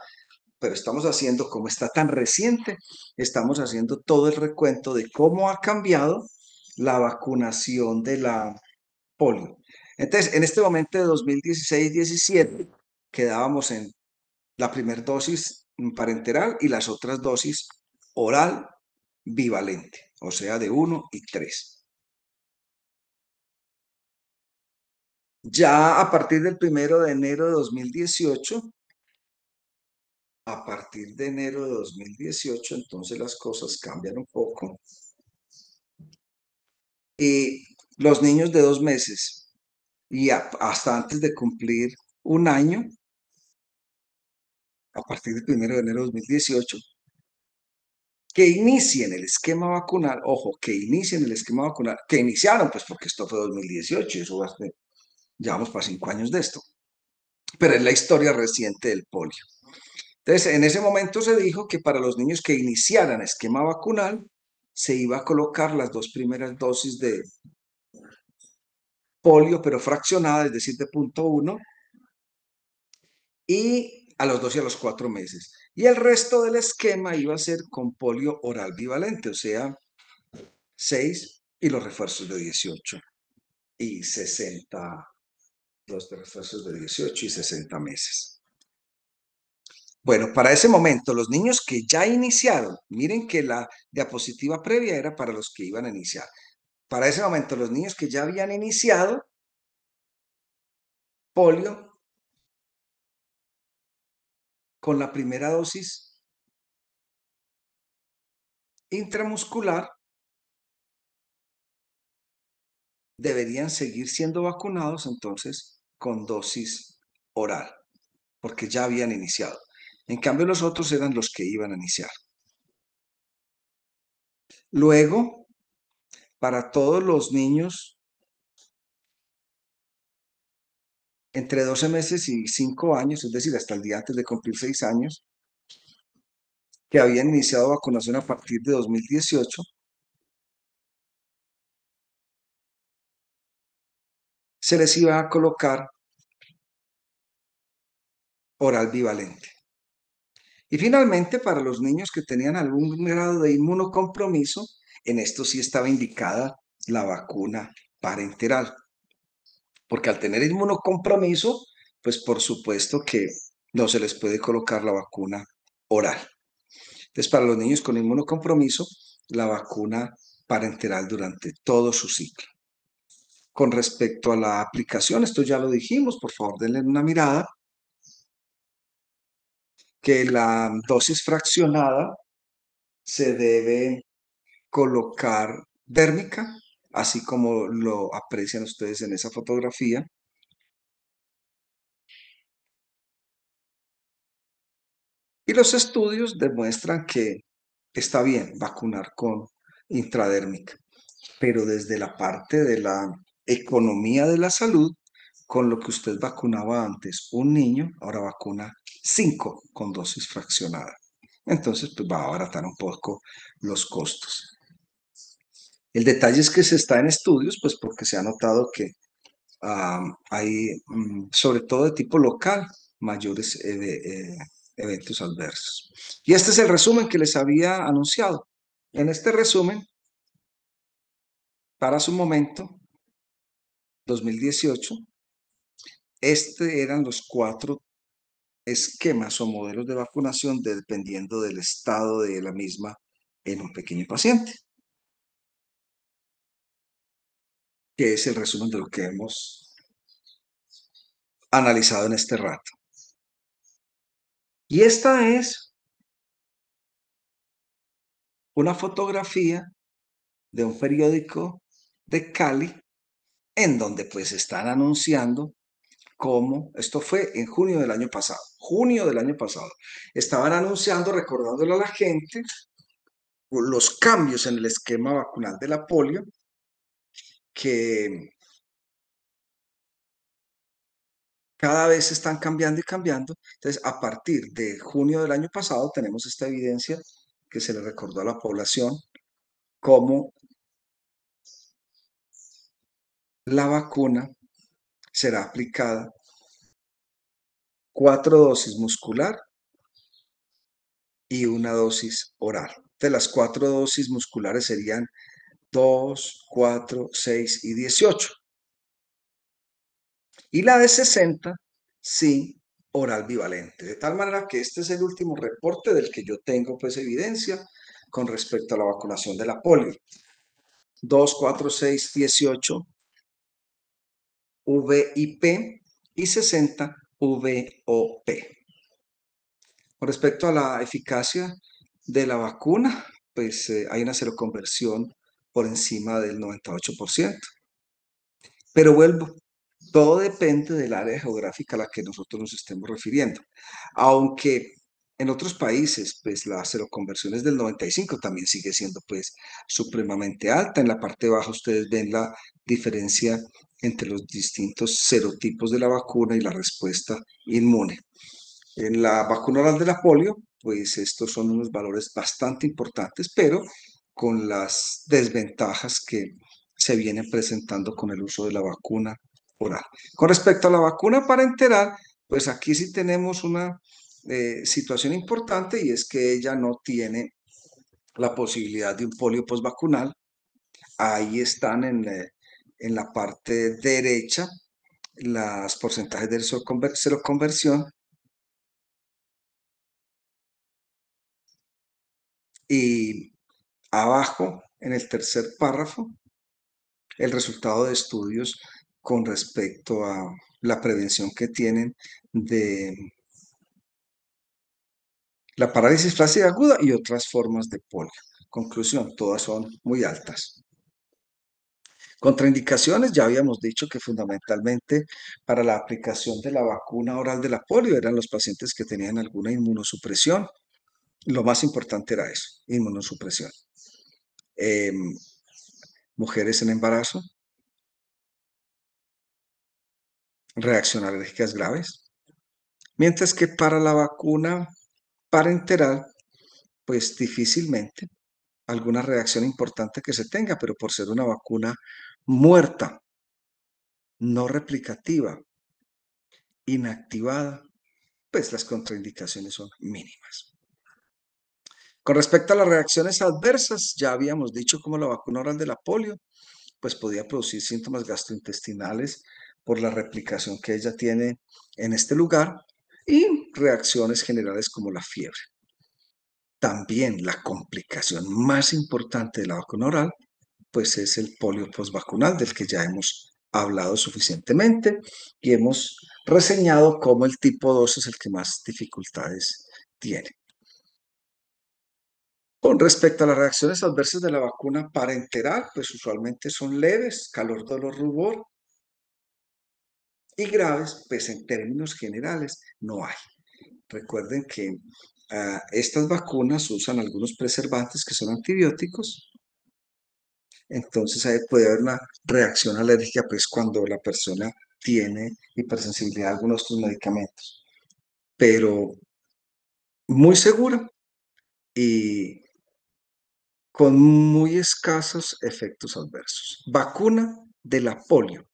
pero estamos haciendo, como está tan reciente, estamos haciendo todo el recuento de cómo ha cambiado la vacunación de la polio. Entonces, en este momento de 2016-17, quedábamos en la primera dosis parenteral y las otras dosis oral bivalente, o sea, de 1 y 3. Ya a partir del 1 de enero de 2018, entonces las cosas cambian un poco. Y los niños de 2 meses y hasta antes de cumplir un año, a partir del 1 de enero de 2018, que inicien el esquema vacunal, ojo, que inicien el esquema vacunal, que iniciaron, pues porque esto fue 2018 y eso va a ser, llevamos para 5 años de esto, pero es la historia reciente del polio. Entonces, en ese momento se dijo que para los niños que iniciaran esquema vacunal, se iba a colocar las 2 primeras dosis de polio, pero fraccionada, es decir, de 0,1, y a los 2 y a los 4 meses. Y el resto del esquema iba a ser con polio oral bivalente, o sea, 6 y los refuerzos de 18 y 60, los de refuerzos de 18 y 60 meses. Bueno, para ese momento, los niños que ya iniciaron, miren que la diapositiva previa era para los que iban a iniciar. Para ese momento, los niños que ya habían iniciado polio con la primera dosis intramuscular deberían seguir siendo vacunados entonces con dosis oral, porque ya habían iniciado. En cambio, los otros eran los que iban a iniciar. Luego, para todos los niños entre 12 meses y 5 años, es decir, hasta el día antes de cumplir 6 años, que habían iniciado vacunación a partir de 2018, se les iba a colocar oral bivalente. Y finalmente, para los niños que tenían algún grado de inmunocompromiso, en esto sí estaba indicada la vacuna parenteral, porque al tener inmunocompromiso, pues por supuesto que no se les puede colocar la vacuna oral. Entonces, para los niños con inmunocompromiso, la vacuna parenteral durante todo su ciclo. Con respecto a la aplicación, esto ya lo dijimos, por favor denle una mirada, que la dosis fraccionada se debe colocar dérmica, así como lo aprecian ustedes en esa fotografía. Y los estudios demuestran que está bien vacunar con intradérmica, pero desde la parte de la economía de la salud, con lo que usted vacunaba antes un niño, ahora vacuna 5 con dosis fraccionada. Entonces, pues va a abaratar un poco los costos. El detalle es que se está en estudios, pues porque se ha notado que hay, sobre todo de tipo local, mayores eventos adversos. Y este es el resumen que les había anunciado. En este resumen, para su momento, 2018, eran los 4 esquemas o modelos de vacunación dependiendo del estado de la misma en un pequeño paciente, que es el resumen de lo que hemos analizado en este rato. Y esta es una fotografía de un periódico de Cali en donde pues están anunciando cómo, esto fue en junio del año pasado, estaban anunciando, recordándole a la gente los cambios en el esquema vacunal de la polio, que cada vez están cambiando y cambiando. Entonces, a partir de junio del año pasado tenemos esta evidencia que se le recordó a la población cómo la vacuna será aplicada 4 dosis muscular y una dosis oral. De las 4 dosis musculares serían 2, 4, 6 y 18. Y la de 60, sí, oral bivalente. De tal manera que este es el último reporte del que yo tengo pues evidencia con respecto a la vacunación de la polio. 2, 4, 6, 18 VIP y 60 VOP. Con respecto a la eficacia de la vacuna, pues hay una seroconversión por encima del 98%. Pero vuelvo, todo depende del área geográfica a la que nosotros nos estemos refiriendo. Aunque en otros países, pues la seroconversión es del 95, también sigue siendo pues supremamente alta. En la parte baja ustedes ven la diferencia entre los distintos serotipos de la vacuna y la respuesta inmune. En la vacuna oral de la polio, pues estos son unos valores bastante importantes, pero con las desventajas que se vienen presentando con el uso de la vacuna oral. Con respecto a la vacuna parenteral, pues aquí sí tenemos una situación importante y es que ella no tiene la posibilidad de un polio postvacunal. Ahí están en la parte derecha los porcentajes de seroconversión y abajo, en el tercer párrafo, el resultado de estudios con respecto a la prevención que tienen de la parálisis flácida aguda y otras formas de polio. Conclusión, todas son muy altas. Contraindicaciones, ya habíamos dicho que fundamentalmente para la aplicación de la vacuna oral de la polio eran los pacientes que tenían alguna inmunosupresión. Lo más importante era eso, inmunosupresión. Mujeres en embarazo, reacciones alérgicas graves. Mientras que para la vacuna parenteral, pues difícilmente alguna reacción importante que se tenga, pero por ser una vacuna muerta, no replicativa, inactivada, pues las contraindicaciones son mínimas. Con respecto a las reacciones adversas, ya habíamos dicho como la vacuna oral de la polio, pues podía producir síntomas gastrointestinales por la replicación que ella tiene en este lugar y reacciones generales como la fiebre. También la complicación más importante de la vacuna oral, pues es el polio postvacunal, del que ya hemos hablado suficientemente y hemos reseñado cómo el tipo 2 es el que más dificultades tiene. Con respecto a las reacciones adversas de la vacuna parenteral, pues usualmente son leves, calor, dolor, rubor, y graves, pues en términos generales no hay. Recuerden que estas vacunas usan algunos preservantes que son antibióticos, entonces ahí puede haber una reacción alérgica pues cuando la persona tiene hipersensibilidad a algunos de estos medicamentos, pero muy segura y con muy escasos efectos adversos. Vacuna de la polio.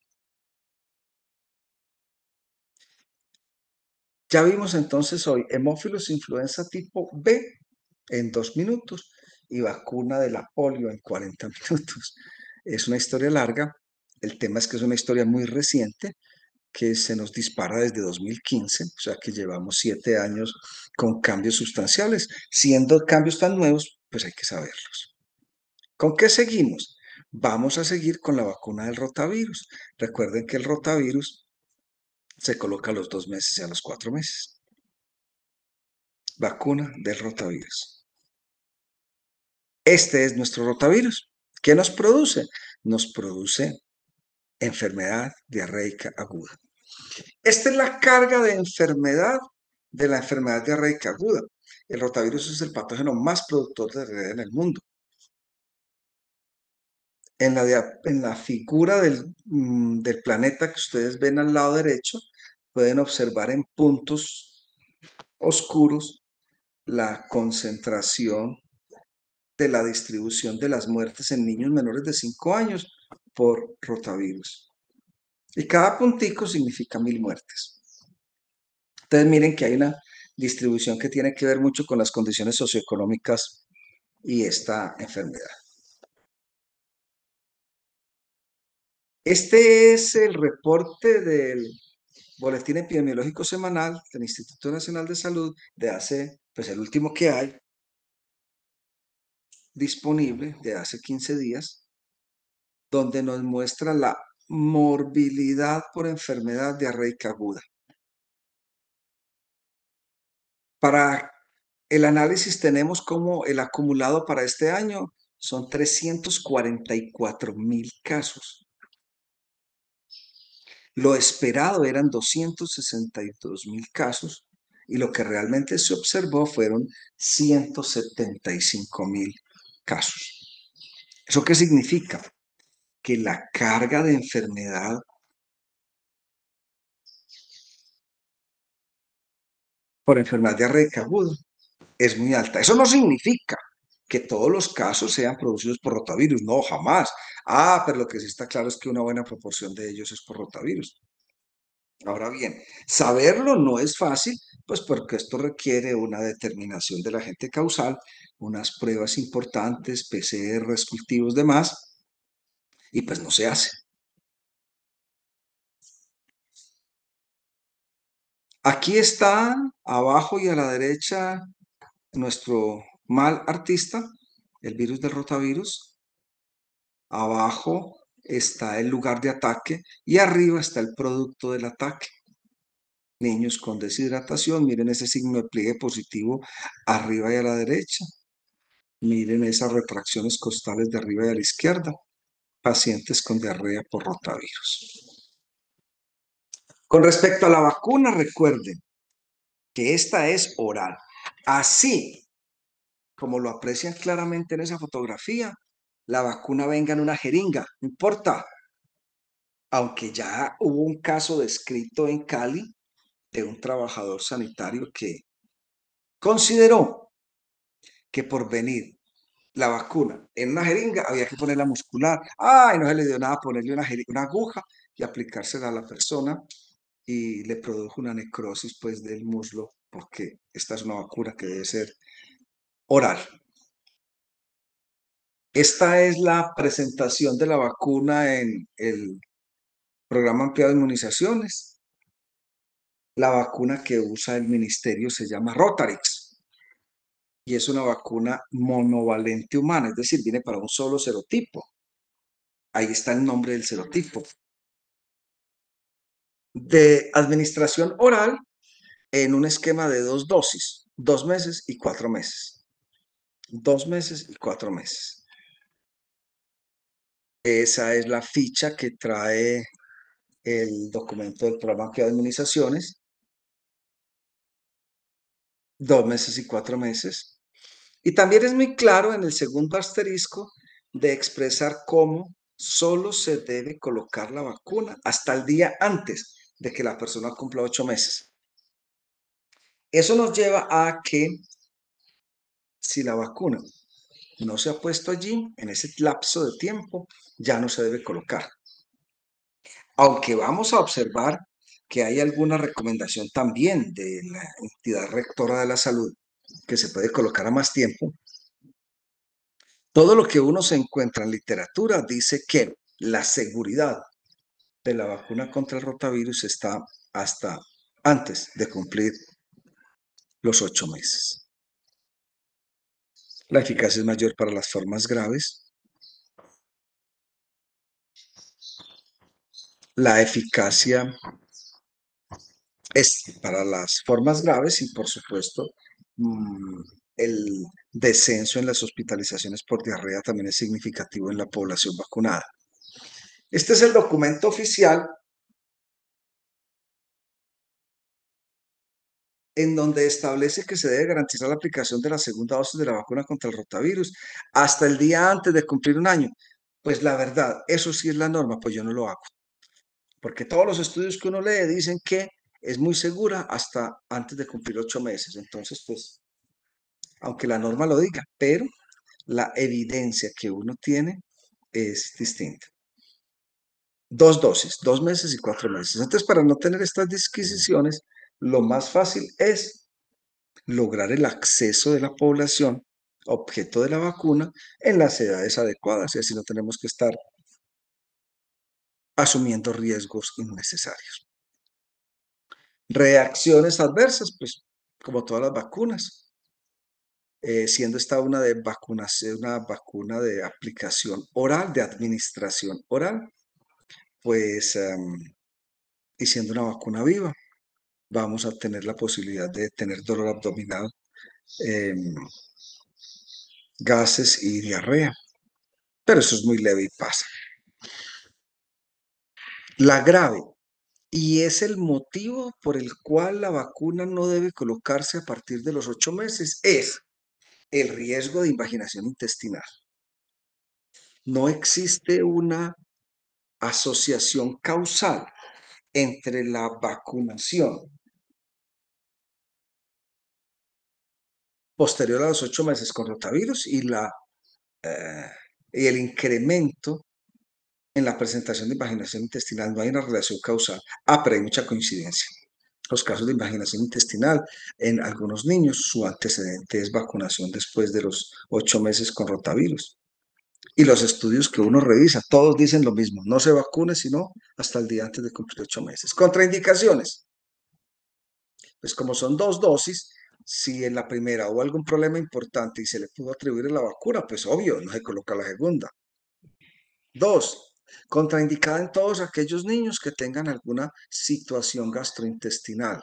Ya vimos entonces hoy hemófilos influenza tipo B en 2 minutos y vacuna de la polio en 40 minutos. Es una historia larga. El tema es que es una historia muy reciente que se nos dispara desde 2015, o sea que llevamos 7 años con cambios sustanciales. Siendo cambios tan nuevos, pues hay que saberlos. ¿Con qué seguimos? Vamos a seguir con la vacuna del rotavirus. Recuerden que el rotavirus se coloca a los 2 meses y a los 4 meses. Vacuna del rotavirus. Este es nuestro rotavirus. ¿Qué nos produce? Nos produce enfermedad diarreica aguda. Esta es la carga de enfermedad de la enfermedad diarreica aguda. El rotavirus es el patógeno más productor de diarrea en el mundo. En la figura del planeta que ustedes ven al lado derecho, pueden observar en puntos oscuros la concentración de la distribución de las muertes en niños menores de 5 años por rotavirus. Y cada puntico significa 1000 muertes. Entonces miren que hay una distribución que tiene que ver mucho con las condiciones socioeconómicas y esta enfermedad. Este es el reporte del Boletín Epidemiológico Semanal del Instituto Nacional de Salud de hace, pues el último que hay disponible de hace 15 días, donde nos muestra la morbilidad por enfermedad diarreica aguda. Para el análisis tenemos como el acumulado para este año son 344.000 casos. Lo esperado eran 262.000 casos y lo que realmente se observó fueron 175.000 casos. ¿Eso qué significa? Que la carga de enfermedad por enfermedad diarreica aguda es muy alta. Eso no significa que todos los casos sean producidos por rotavirus, no, jamás. Pero lo que sí está claro es que una buena proporción de ellos es por rotavirus. Ahora bien, saberlo no es fácil, pues porque esto requiere una determinación del agente causal, unas pruebas importantes, PCR, cultivos, demás, y pues no se hace. Aquí está, abajo y a la derecha, nuestro mal artista, el virus del rotavirus. Abajo está el lugar de ataque y arriba está el producto del ataque. Niños con deshidratación, miren ese signo de pliegue positivo arriba y a la derecha. Miren esas retracciones costales de arriba y a la izquierda. Pacientes con diarrea por rotavirus. Con respecto a la vacuna, recuerden que esta es oral. Así como lo aprecian claramente en esa fotografía, la vacuna venga en una jeringa, no importa. aunque ya hubo un caso descrito en Cali de un trabajador sanitario que consideró que por venir la vacuna en una jeringa había que ponerla muscular. Ay, no se le dio nada ponerle una aguja y aplicársela a la persona y le produjo una necrosis pues del muslo porque esta es una vacuna que debe ser oral. Esta es la presentación de la vacuna en el programa ampliado de inmunizaciones. La vacuna que usa el ministerio se llama Rotarix y es una vacuna monovalente humana, es decir, viene para un solo serotipo. Ahí está el nombre del serotipo. De administración oral en un esquema de 2 dosis, 2 meses y 4 meses. 2 meses y 4 meses. Esa es la ficha que trae el documento del programa de inmunizaciones. 2 meses y 4 meses. Y también es muy claro en el segundo asterisco de expresar cómo solo se debe colocar la vacuna hasta el día antes de que la persona cumpla 8 meses. Eso nos lleva a que si la vacuna no se ha puesto allí, en ese lapso de tiempo, ya no se debe colocar. Aunque vamos a observar que hay alguna recomendación también de la entidad rectora de la salud que se puede colocar a más tiempo. Todo lo que uno se encuentra en literatura dice que la seguridad de la vacuna contra el rotavirus está hasta antes de cumplir los 8 meses. La eficacia es mayor para las formas graves. La eficacia es para las formas graves y, por supuesto, el descenso en las hospitalizaciones por diarrea también es significativo en la población vacunada. Este es el documento oficial en donde establece que se debe garantizar la aplicación de la segunda dosis de la vacuna contra el rotavirus hasta el día antes de cumplir un año. Pues la verdad, eso sí es la norma, pues yo no lo hago. Porque todos los estudios que uno lee dicen que es muy segura hasta antes de cumplir 8 meses. Entonces, pues, aunque la norma lo diga, pero la evidencia que uno tiene es distinta. 2 dosis, 2 meses y 4 meses. Entonces, para no tener estas disquisiciones, lo más fácil es lograr el acceso de la población objeto de la vacuna en las edades adecuadas y así no tenemos que estar asumiendo riesgos innecesarios. Reacciones adversas, pues como todas las vacunas, siendo esta una de vacunación, una vacuna de aplicación oral, de administración oral, pues y siendo una vacuna viva, vamos a tener la posibilidad de tener dolor abdominal, gases y diarrea, pero eso es muy leve y pasa. La grave, y es el motivo por el cual la vacuna no debe colocarse a partir de los 8 meses, es el riesgo de invaginación intestinal. No existe una asociación causal entre la vacunación posterior a los 8 meses con rotavirus y el incremento en la presentación de invaginación intestinal. No hay una relación causal. Pero hay mucha coincidencia. Los casos de invaginación intestinal en algunos niños, su antecedente es vacunación después de los 8 meses con rotavirus. Y los estudios que uno revisa, todos dicen lo mismo, no se vacune sino hasta el día antes de cumplir 8 meses. Contraindicaciones, pues como son 2 dosis, si en la primera hubo algún problema importante y se le pudo atribuir a la vacuna, pues obvio, no se coloca la segunda. 2, contraindicada en todos aquellos niños que tengan alguna situación gastrointestinal.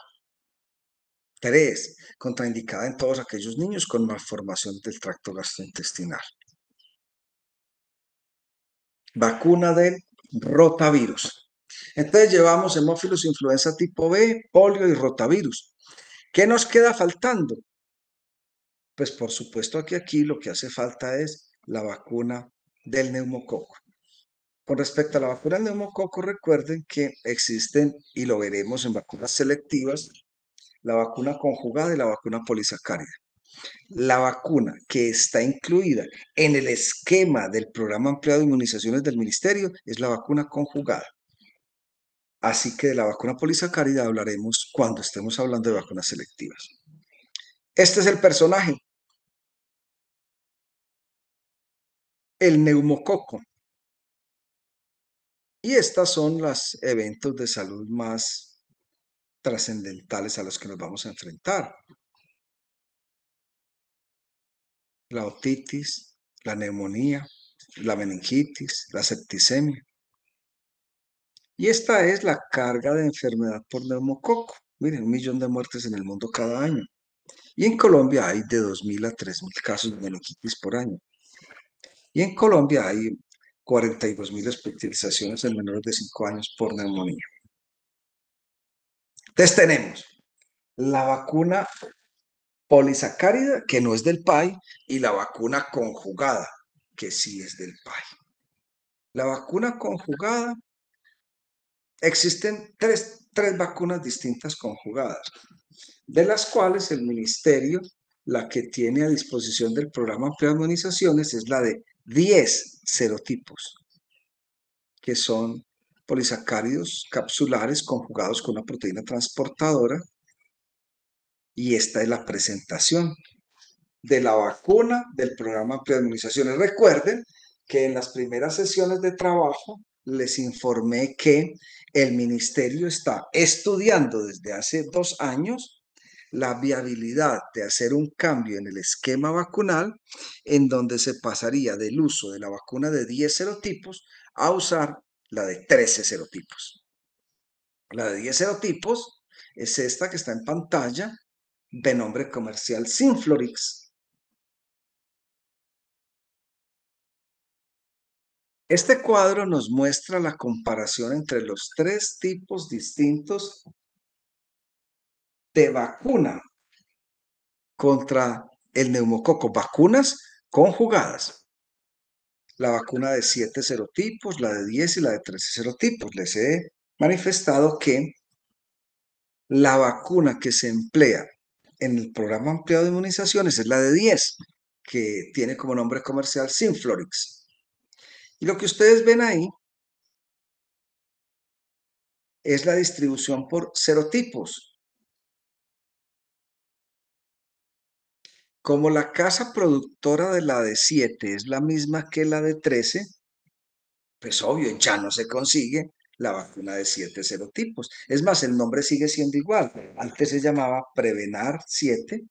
3, contraindicada en todos aquellos niños con malformación del tracto gastrointestinal. Vacuna del rotavirus. Entonces llevamos hemófilos influenza tipo B, polio y rotavirus. ¿Qué nos queda faltando? Pues por supuesto que aquí lo que hace falta es la vacuna del neumococo. Con respecto a la vacuna del neumococo, recuerden que existen, y lo veremos en vacunas selectivas, la vacuna conjugada y la vacuna polisacárida. La vacuna que está incluida en el esquema del programa ampliado de inmunizaciones del ministerio es la vacuna conjugada. Así que de la vacuna polisacárida hablaremos cuando estemos hablando de vacunas selectivas. Este es el personaje, el neumococo. Y estas son los eventos de salud más trascendentales a los que nos vamos a enfrentar. La otitis, la neumonía, la meningitis, la septicemia. Y esta es la carga de enfermedad por neumococo. Miren, 1 millón de muertes en el mundo cada año. Y en Colombia hay de 2.000 a 3.000 casos de meningitis por año. Y en Colombia hay 42.000 hospitalizaciones en menores de 5 años por neumonía. Entonces tenemos la vacuna polisacárida, que no es del PAI, y la vacuna conjugada, que sí es del PAI. La vacuna conjugada, existen tres vacunas distintas conjugadas, de las cuales el ministerio, la que tiene a disposición del programa ampliado de inmunizaciones, es la de 10 serotipos, que son polisacáridos capsulares conjugados con una proteína transportadora, y esta es la presentación de la vacuna del programa amplio de inmunizaciones. Recuerden que en las primeras sesiones de trabajo les informé que el ministerio está estudiando desde hace 2 años la viabilidad de hacer un cambio en el esquema vacunal en donde se pasaría del uso de la vacuna de 10 serotipos a usar la de 13 serotipos. La de 10 serotipos es esta que está en pantalla, de nombre comercial Synflorix. Este cuadro nos muestra la comparación entre los 3 tipos distintos de vacuna contra el neumococo, vacunas conjugadas. La vacuna de 7 serotipos, la de 10 y la de 13 serotipos. Les he manifestado que la vacuna que se emplea en el programa ampliado de inmunizaciones es la de 10, que tiene como nombre comercial Synflorix. Y lo que ustedes ven ahí es la distribución por serotipos. Como la casa productora de la de 7 es la misma que la de 13, pues obvio, ya no se consigue la vacuna de 7 serotipos. Es más, el nombre sigue siendo igual. Antes se llamaba Prevenar 7,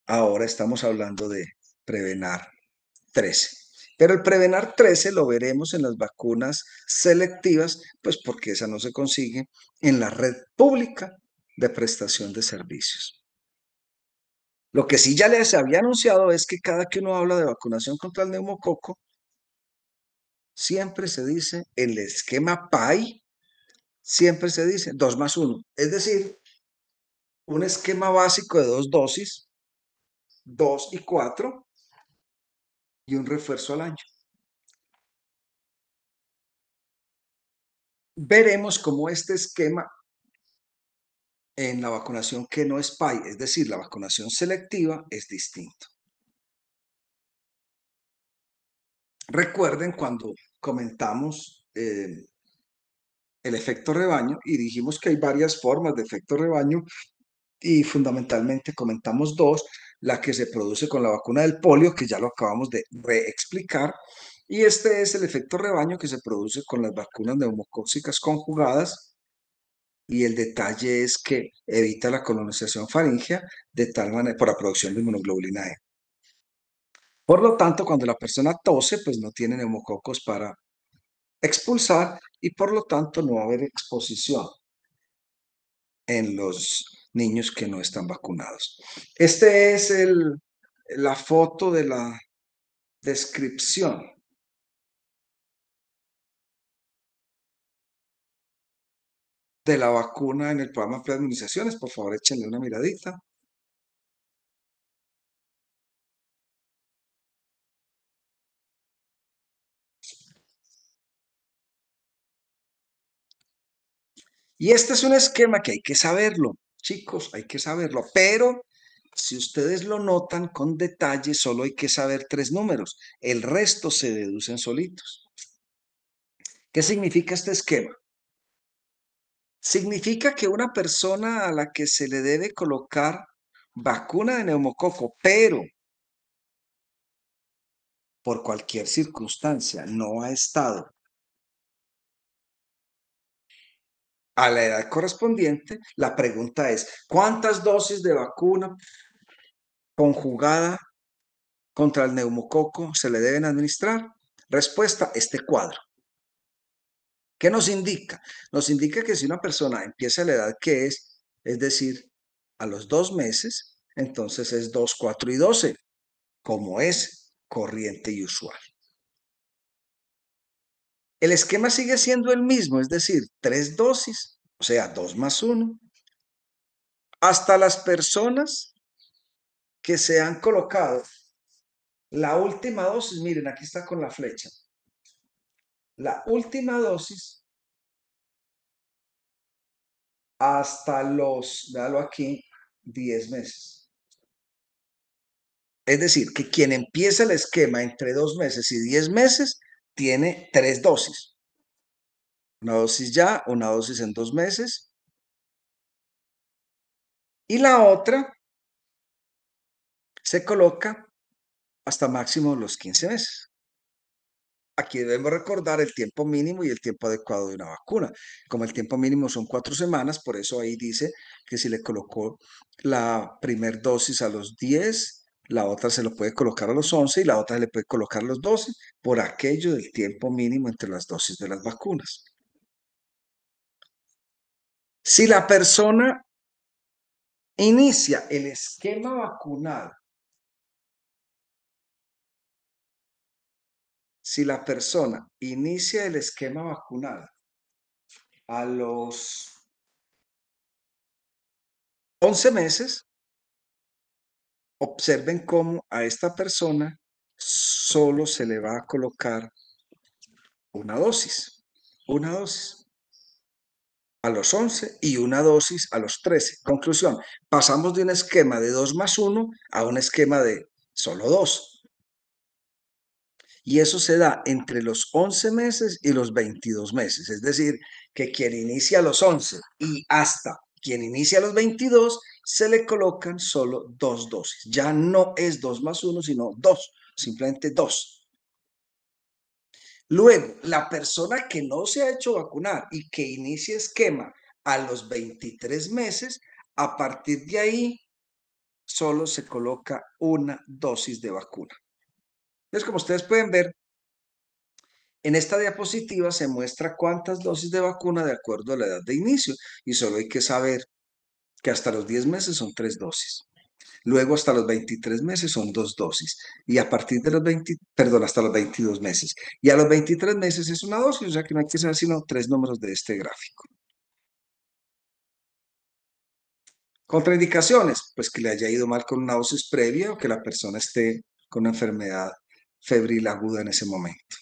ahora estamos hablando de Prevenar 13. Pero el Prevenar 13 lo veremos en las vacunas selectivas, pues porque esa no se consigue en la red pública de prestación de servicios. Lo que sí ya les había anunciado es que cada que uno habla de vacunación contra el neumococo, siempre se dice el esquema PAI, siempre se dice 2+1, es decir, un esquema básico de 2 dosis, 2 y 4, y un refuerzo al año. Veremos cómo este esquema en la vacunación que no es PAI, es decir, la vacunación selectiva, es distinto. Recuerden cuando comentamos el efecto rebaño y dijimos que hay varias formas de efecto rebaño y fundamentalmente comentamos 2, la que se produce con la vacuna del polio, que ya lo acabamos de reexplicar, y este es el efecto rebaño que se produce con las vacunas neumocóxicas conjugadas, y el detalle es que evita la colonización faríngea de tal manera por la producción de inmunoglobulina E. Por lo tanto, cuando la persona tose, pues no tiene neumococos para expulsar y por lo tanto no va a haber exposición en los niños que no están vacunados. Este es la foto de la descripción de la vacuna en el programa de inmunizaciones. Por favor, échenle una miradita. Y este es un esquema que hay que saberlo, chicos, hay que saberlo, pero si ustedes lo notan con detalle, solo hay que saber 3 números, el resto se deducen solitos. ¿Qué significa este esquema? Significa que una persona a la que se le debe colocar vacuna de neumococo, pero por cualquier circunstancia no ha estado a la edad correspondiente, la pregunta es, ¿cuántas dosis de vacuna conjugada contra el neumococo se le deben administrar? Respuesta, este cuadro. ¿Qué nos indica? Nos indica que si una persona empieza a la edad que es decir, a los 2 meses, entonces es 2, 4 y 12, como es corriente y usual. El esquema sigue siendo el mismo, es decir, 3 dosis, o sea, 2 más 1. Hasta las personas que se han colocado la última dosis, miren, aquí está con la flecha. La última dosis hasta los, véalo aquí, 10 meses. Es decir, que quien empieza el esquema entre 2 meses y 10 meses tiene 3 dosis. Una dosis ya, una dosis en 2 meses. Y la otra se coloca hasta máximo los 15 meses. Aquí debemos recordar el tiempo mínimo y el tiempo adecuado de una vacuna. Como el tiempo mínimo son 4 semanas, por eso ahí dice que si le colocó la primer dosis a los 10, la otra se lo puede colocar a los 11 y la otra se le puede colocar a los 12, por aquello del tiempo mínimo entre las dosis de las vacunas. Si la persona inicia el esquema vacunal, si la persona inicia el esquema vacunal a los 11 meses, observen cómo a esta persona solo se le va a colocar una dosis, una dosis a los 11 y una dosis a los 13. Conclusión, pasamos de un esquema de 2 más 1 a un esquema de solo 2. Y eso se da entre los 11 meses y los 22 meses. Es decir, que quien inicia a los 11 y hasta quien inicia a los 22, se le colocan solo 2 dosis. Ya no es 2 más 1, sino 2, simplemente 2. Luego, la persona que no se ha hecho vacunar y que inicia esquema a los 23 meses, a partir de ahí solo se coloca una dosis de vacuna. Entonces, como ustedes pueden ver, en esta diapositiva se muestra cuántas dosis de vacuna de acuerdo a la edad de inicio y solo hay que saber que hasta los 10 meses son 3 dosis. Luego hasta los 23 meses son 2 dosis y a partir de los 20, perdón, hasta los 22 meses. Y a los 23 meses es una dosis, o sea que no hay que saber sino 3 números de este gráfico. Contraindicaciones, pues que le haya ido mal con una dosis previa o que la persona esté con una enfermedad febril aguda en ese momento.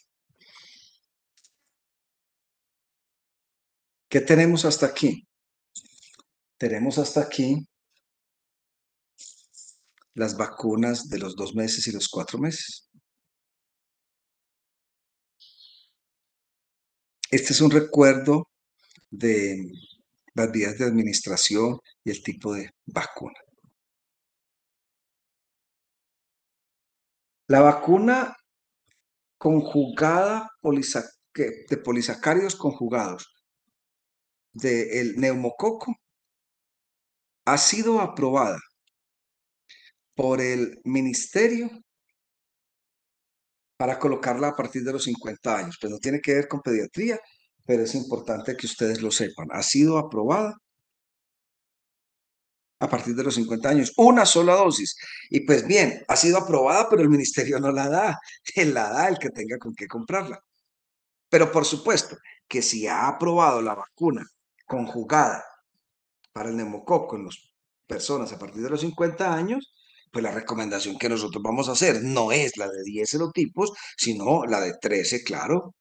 ¿Qué tenemos hasta aquí? Tenemos hasta aquí las vacunas de los 2 meses y los 4 meses. Este es un recuerdo de las vías de administración y el tipo de vacuna. La vacuna conjugada de polisacáridos conjugados del neumococo ha sido aprobada por el ministerio para colocarla a partir de los 50 años. Pues no tiene que ver con pediatría, pero es importante que ustedes lo sepan. Ha sido aprobada a partir de los 50 años, una sola dosis. Y pues bien, ha sido aprobada, pero el ministerio no la da. Él la da el que tenga con qué comprarla. Pero por supuesto que si ha aprobado la vacuna conjugada para el neumococo en las personas a partir de los 50 años, pues la recomendación que nosotros vamos a hacer no es la de 10 serotipos, sino la de 13, claro.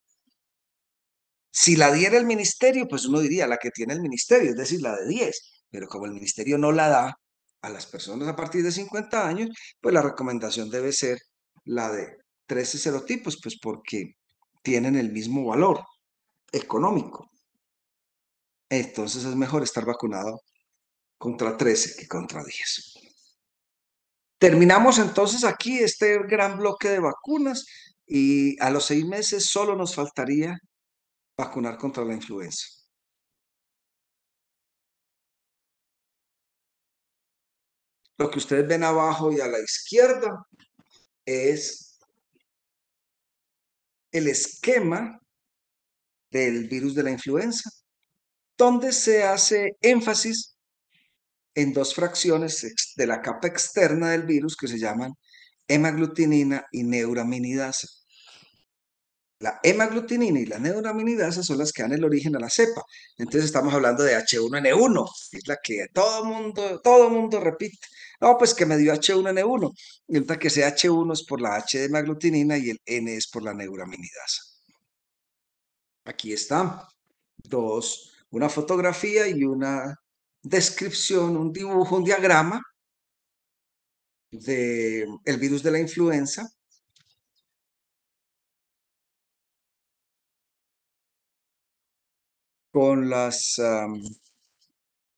Si la diera el ministerio, pues uno diría la que tiene el ministerio, es decir, la de 10. Pero como el ministerio no la da a las personas a partir de 50 años, pues la recomendación debe ser la de 13 serotipos, pues porque tienen el mismo valor económico. Entonces es mejor estar vacunado contra 13 que contra 10. Terminamos entonces aquí este gran bloque de vacunas y a los 6 meses solo nos faltaría vacunar contra la influenza. Lo que ustedes ven abajo y a la izquierda es el esquema del virus de la influenza, donde se hace énfasis en dos fracciones de la capa externa del virus que se llaman hemaglutinina y neuraminidasa. La hemaglutinina y la neuraminidasa son las que dan el origen a la cepa. Entonces estamos hablando de H1N1, que es la que todo mundo repite. No, pues que me dio H1N1. Y resulta que ese H1 es por la H de hemaglutinina y el N es por la neuraminidasa. Aquí está, una fotografía y una descripción, un dibujo, un diagrama del virus de la influenza con los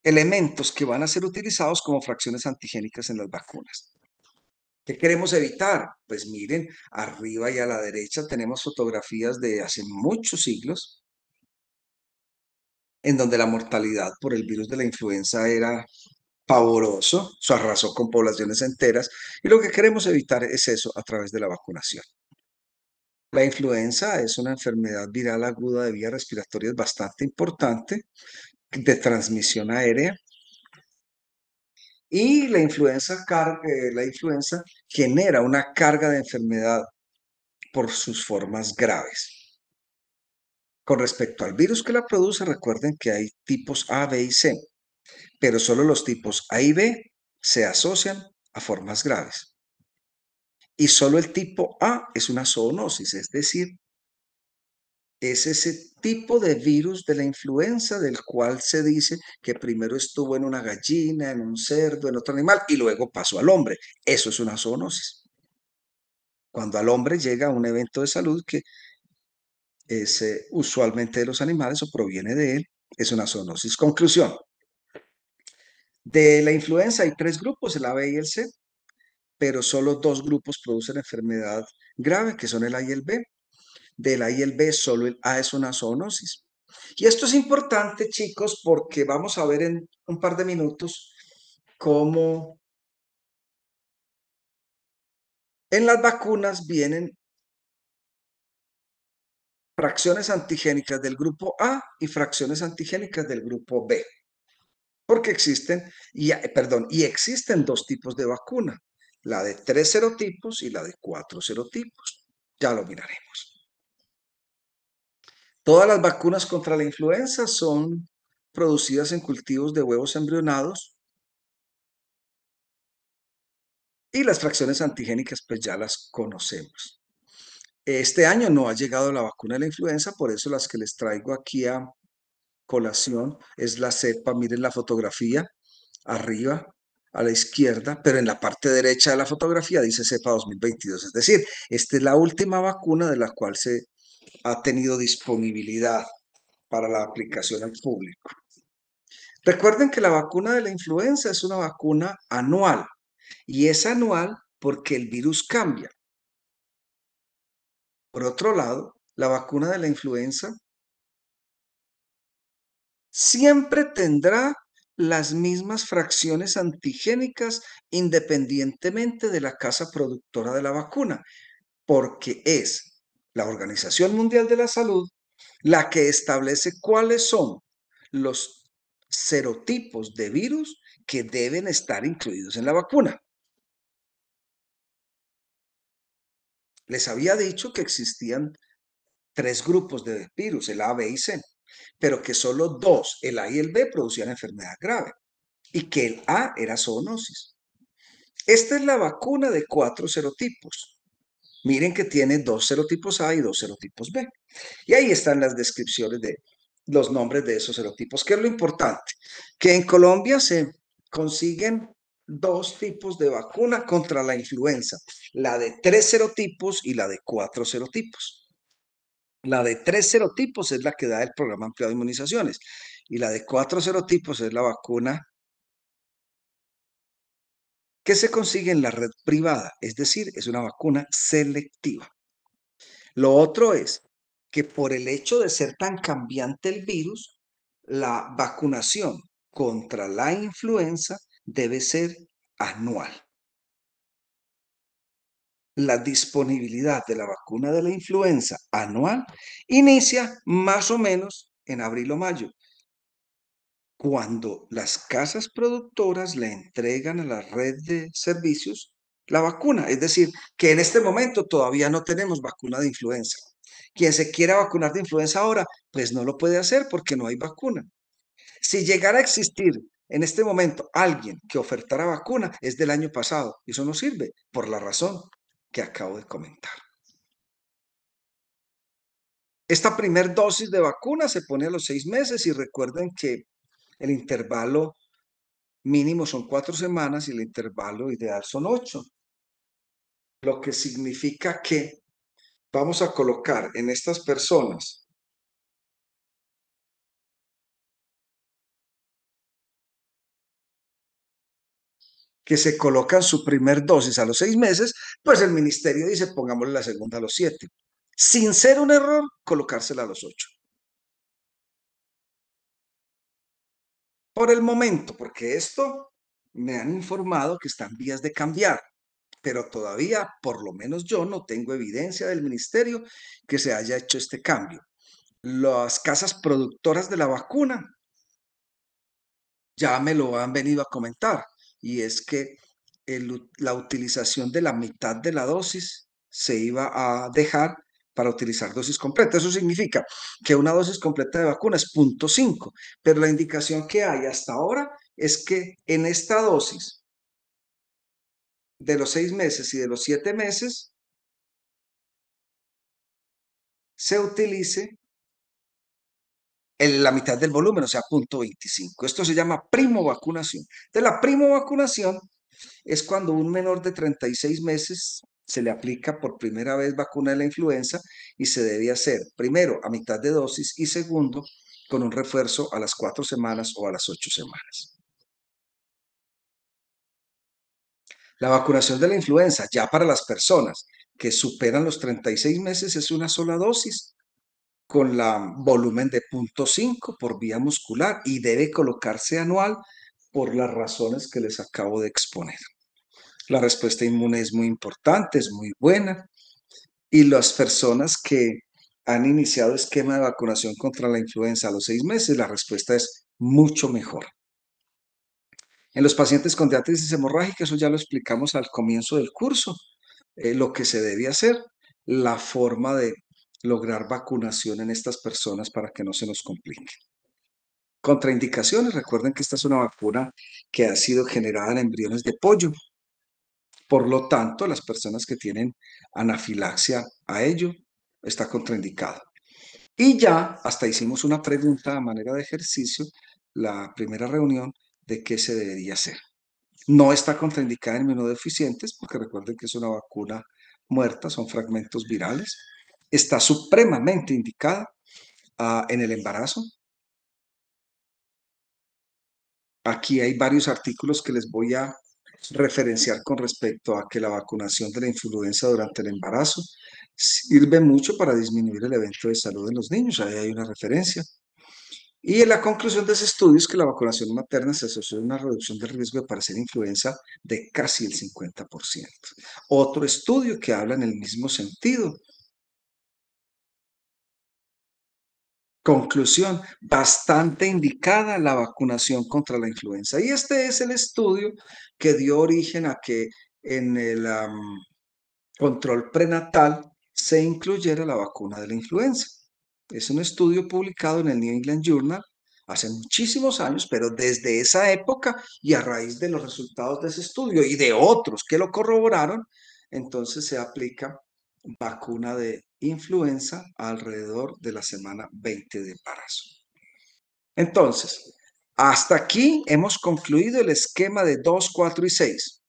elementos que van a ser utilizados como fracciones antigénicas en las vacunas. ¿Qué queremos evitar? Pues miren, arriba y a la derecha tenemos fotografías de hace muchos siglos en donde la mortalidad por el virus de la influenza era pavoroso, se arrasó con poblaciones enteras y lo que queremos evitar es eso a través de la vacunación. La influenza es una enfermedad viral aguda de vías respiratorias bastante importante, de transmisión aérea, y la influenza genera una carga de enfermedad por sus formas graves. Con respecto al virus que la produce, recuerden que hay tipos A, B y C, pero solo los tipos A y B se asocian a formas graves. Y solo el tipo A es una zoonosis, es decir, es ese tipo de virus de la influenza del cual se dice que primero estuvo en una gallina, en un cerdo, en otro animal y luego pasó al hombre. Eso es una zoonosis. Cuando al hombre llega un evento de salud que es usualmente de los animales o proviene de él, es una zoonosis. Conclusión. De la influenza hay tres grupos, el A, B y el C, pero solo dos grupos producen enfermedad grave, que son el A y el B. Del A y el B, solo el A es una zoonosis. Y esto es importante, chicos, porque vamos a ver en un par de minutos cómo en las vacunas vienen fracciones antigénicas del grupo A y fracciones antigénicas del grupo B. Porque y existen dos tipos de vacuna, la de 3 serotipos y la de 4 serotipos. Ya lo miraremos. Todas las vacunas contra la influenza son producidas en cultivos de huevos embrionados y las fracciones antigénicas pues ya las conocemos. Este año no ha llegado la vacuna de la influenza, por eso las que les traigo aquí a colación es la cepa, miren la fotografía, arriba a la izquierda, pero en la parte derecha de la fotografía dice cepa 2022, es decir, esta es la última vacuna de la cual se ha tenido disponibilidad para la aplicación al público. Recuerden que la vacuna de la influenza es una vacuna anual y es anual porque el virus cambia. Por otro lado, la vacuna de la influenza siempre tendrá las mismas fracciones antigénicas independientemente de la casa productora de la vacuna, porque es la Organización Mundial de la Salud la que establece cuáles son los serotipos de virus que deben estar incluidos en la vacuna. Les había dicho que existían tres grupos de virus, el A, B y C, pero que solo dos, el A y el B, producían enfermedad grave y que el A era zoonosis. Esta es la vacuna de 4 serotipos. Miren que tiene dos serotipos A y dos serotipos B. Y ahí están las descripciones de los nombres de esos serotipos. ¿Qué es lo importante? Que en Colombia se consiguen dos tipos de vacuna contra la influenza, la de 3 serotipos y la de 4 serotipos. La de 3 serotipos es la que da el programa ampliado de inmunizaciones y la de 4 serotipos es la vacuna que se consigue en la red privada, es decir, es una vacuna selectiva. Lo otro es que por el hecho de ser tan cambiante el virus, la vacunación contra la influenza debe ser anual. La disponibilidad de la vacuna de la influenza anual inicia más o menos en abril o mayo, cuando las casas productoras le entregan a la red de servicios la vacuna. Es decir, que en este momento todavía no tenemos vacuna de influenza. Quien se quiera vacunar de influenza ahora, pues no lo puede hacer porque no hay vacuna. Si llegara a existir en este momento alguien que ofertara vacuna, es del año pasado. Y eso no sirve por la razón que acabo de comentar. Esta primer dosis de vacuna se pone a los 6 meses y recuerden que el intervalo mínimo son 4 semanas y el intervalo ideal son 8, lo que significa que vamos a colocar en estas personas que se colocan su primer dosis a los 6 meses, pues el ministerio dice pongámosle la segunda a los 7. Sin ser un error, colocársela a los 8. Por el momento, porque esto me han informado que están vías de cambiar, pero todavía, por lo menos yo, no tengo evidencia del ministerio que se haya hecho este cambio. Las casas productoras de la vacuna ya me lo han venido a comentar, y es que la utilización de la mitad de la dosis se iba a dejar para utilizar dosis completa. Eso significa que una dosis completa de vacuna es 0,5, pero la indicación que hay hasta ahora es que en esta dosis de los 6 meses y de los 7 meses se utilice la mitad del volumen, o sea, 0,25. Esto se llama primo vacunación. De la primo vacunación es cuando un menor de 36 meses se le aplica por primera vez vacuna de la influenza y se debe hacer primero a mitad de dosis y segundo con un refuerzo a las 4 semanas o a las 8 semanas. La vacunación de la influenza ya para las personas que superan los 36 meses es una sola dosis con la volumen de 0,5 por vía muscular y debe colocarse anual por las razones que les acabo de exponer. La respuesta inmune es muy importante, es muy buena, y las personas que han iniciado esquema de vacunación contra la influenza a los 6 meses, la respuesta es mucho mejor. En los pacientes con diátesis hemorrágica, eso ya lo explicamos al comienzo del curso, lo que se debe hacer, la forma de lograr vacunación en estas personas para que no se nos complique. Contraindicaciones, recuerden que esta es una vacuna que ha sido generada en embriones de pollo. Por lo tanto, las personas que tienen anafilaxia a ello está contraindicado. Y ya hasta hicimos una pregunta a manera de ejercicio, la primera reunión, de qué se debería hacer. No está contraindicada en inmunodeficientes, porque recuerden que es una vacuna muerta, son fragmentos virales. Está supremamente indicada en el embarazo. Aquí hay varios artículos que les voy a referenciar con respecto a que la vacunación de la influenza durante el embarazo sirve mucho para disminuir el evento de salud en los niños. Ahí hay una referencia. Y en la conclusión de ese estudio es que la vacunación materna se asoció a una reducción del riesgo de padecer influenza de casi el 50%. Otro estudio que habla en el mismo sentido. Conclusión, bastante indicada la vacunación contra la influenza. Y este es el estudio que dio origen a que en el control prenatal se incluyera la vacuna de la influenza. Es un estudio publicado en el New England Journal hace muchísimos años, pero desde esa época y a raíz de los resultados de ese estudio y de otros que lo corroboraron, entonces se aplica vacuna de influenza alrededor de la semana 20 de embarazo. Entonces, hasta aquí hemos concluido el esquema de 2, 4 y 6.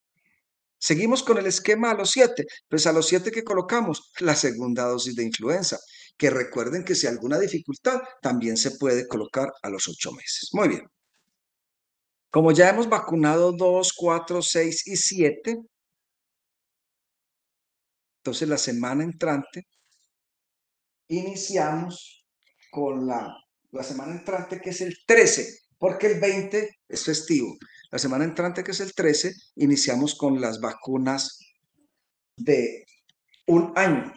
Seguimos con el esquema a los 7. Pues a los 7 que colocamos la segunda dosis de influenza, que recuerden que si hay alguna dificultad, también se puede colocar a los 8 meses. Muy bien. Como ya hemos vacunado 2, 4, 6 y 7, entonces la semana entrante iniciamos con la semana entrante que es el 13, porque el 20 es festivo. La semana entrante que es el 13, iniciamos con las vacunas de un año.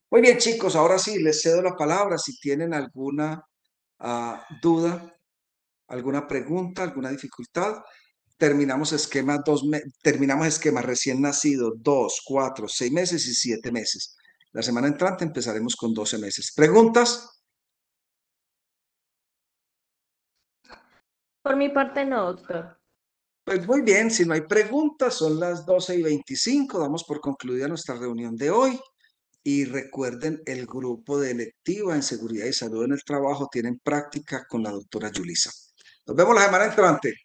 Muy bien, chicos, ahora sí, les cedo la palabra si tienen alguna duda, alguna pregunta, alguna dificultad. Terminamos terminamos esquema recién nacido, 2, 4, 6 meses y 7 meses. La semana entrante empezaremos con 12 meses. ¿Preguntas? Por mi parte no, doctor. Pues muy bien, si no hay preguntas, son las 12:25. Damos por concluida nuestra reunión de hoy. Y recuerden, el grupo de electiva en seguridad y salud en el trabajo tienen práctica con la doctora Yulisa. Nos vemos la semana entrante.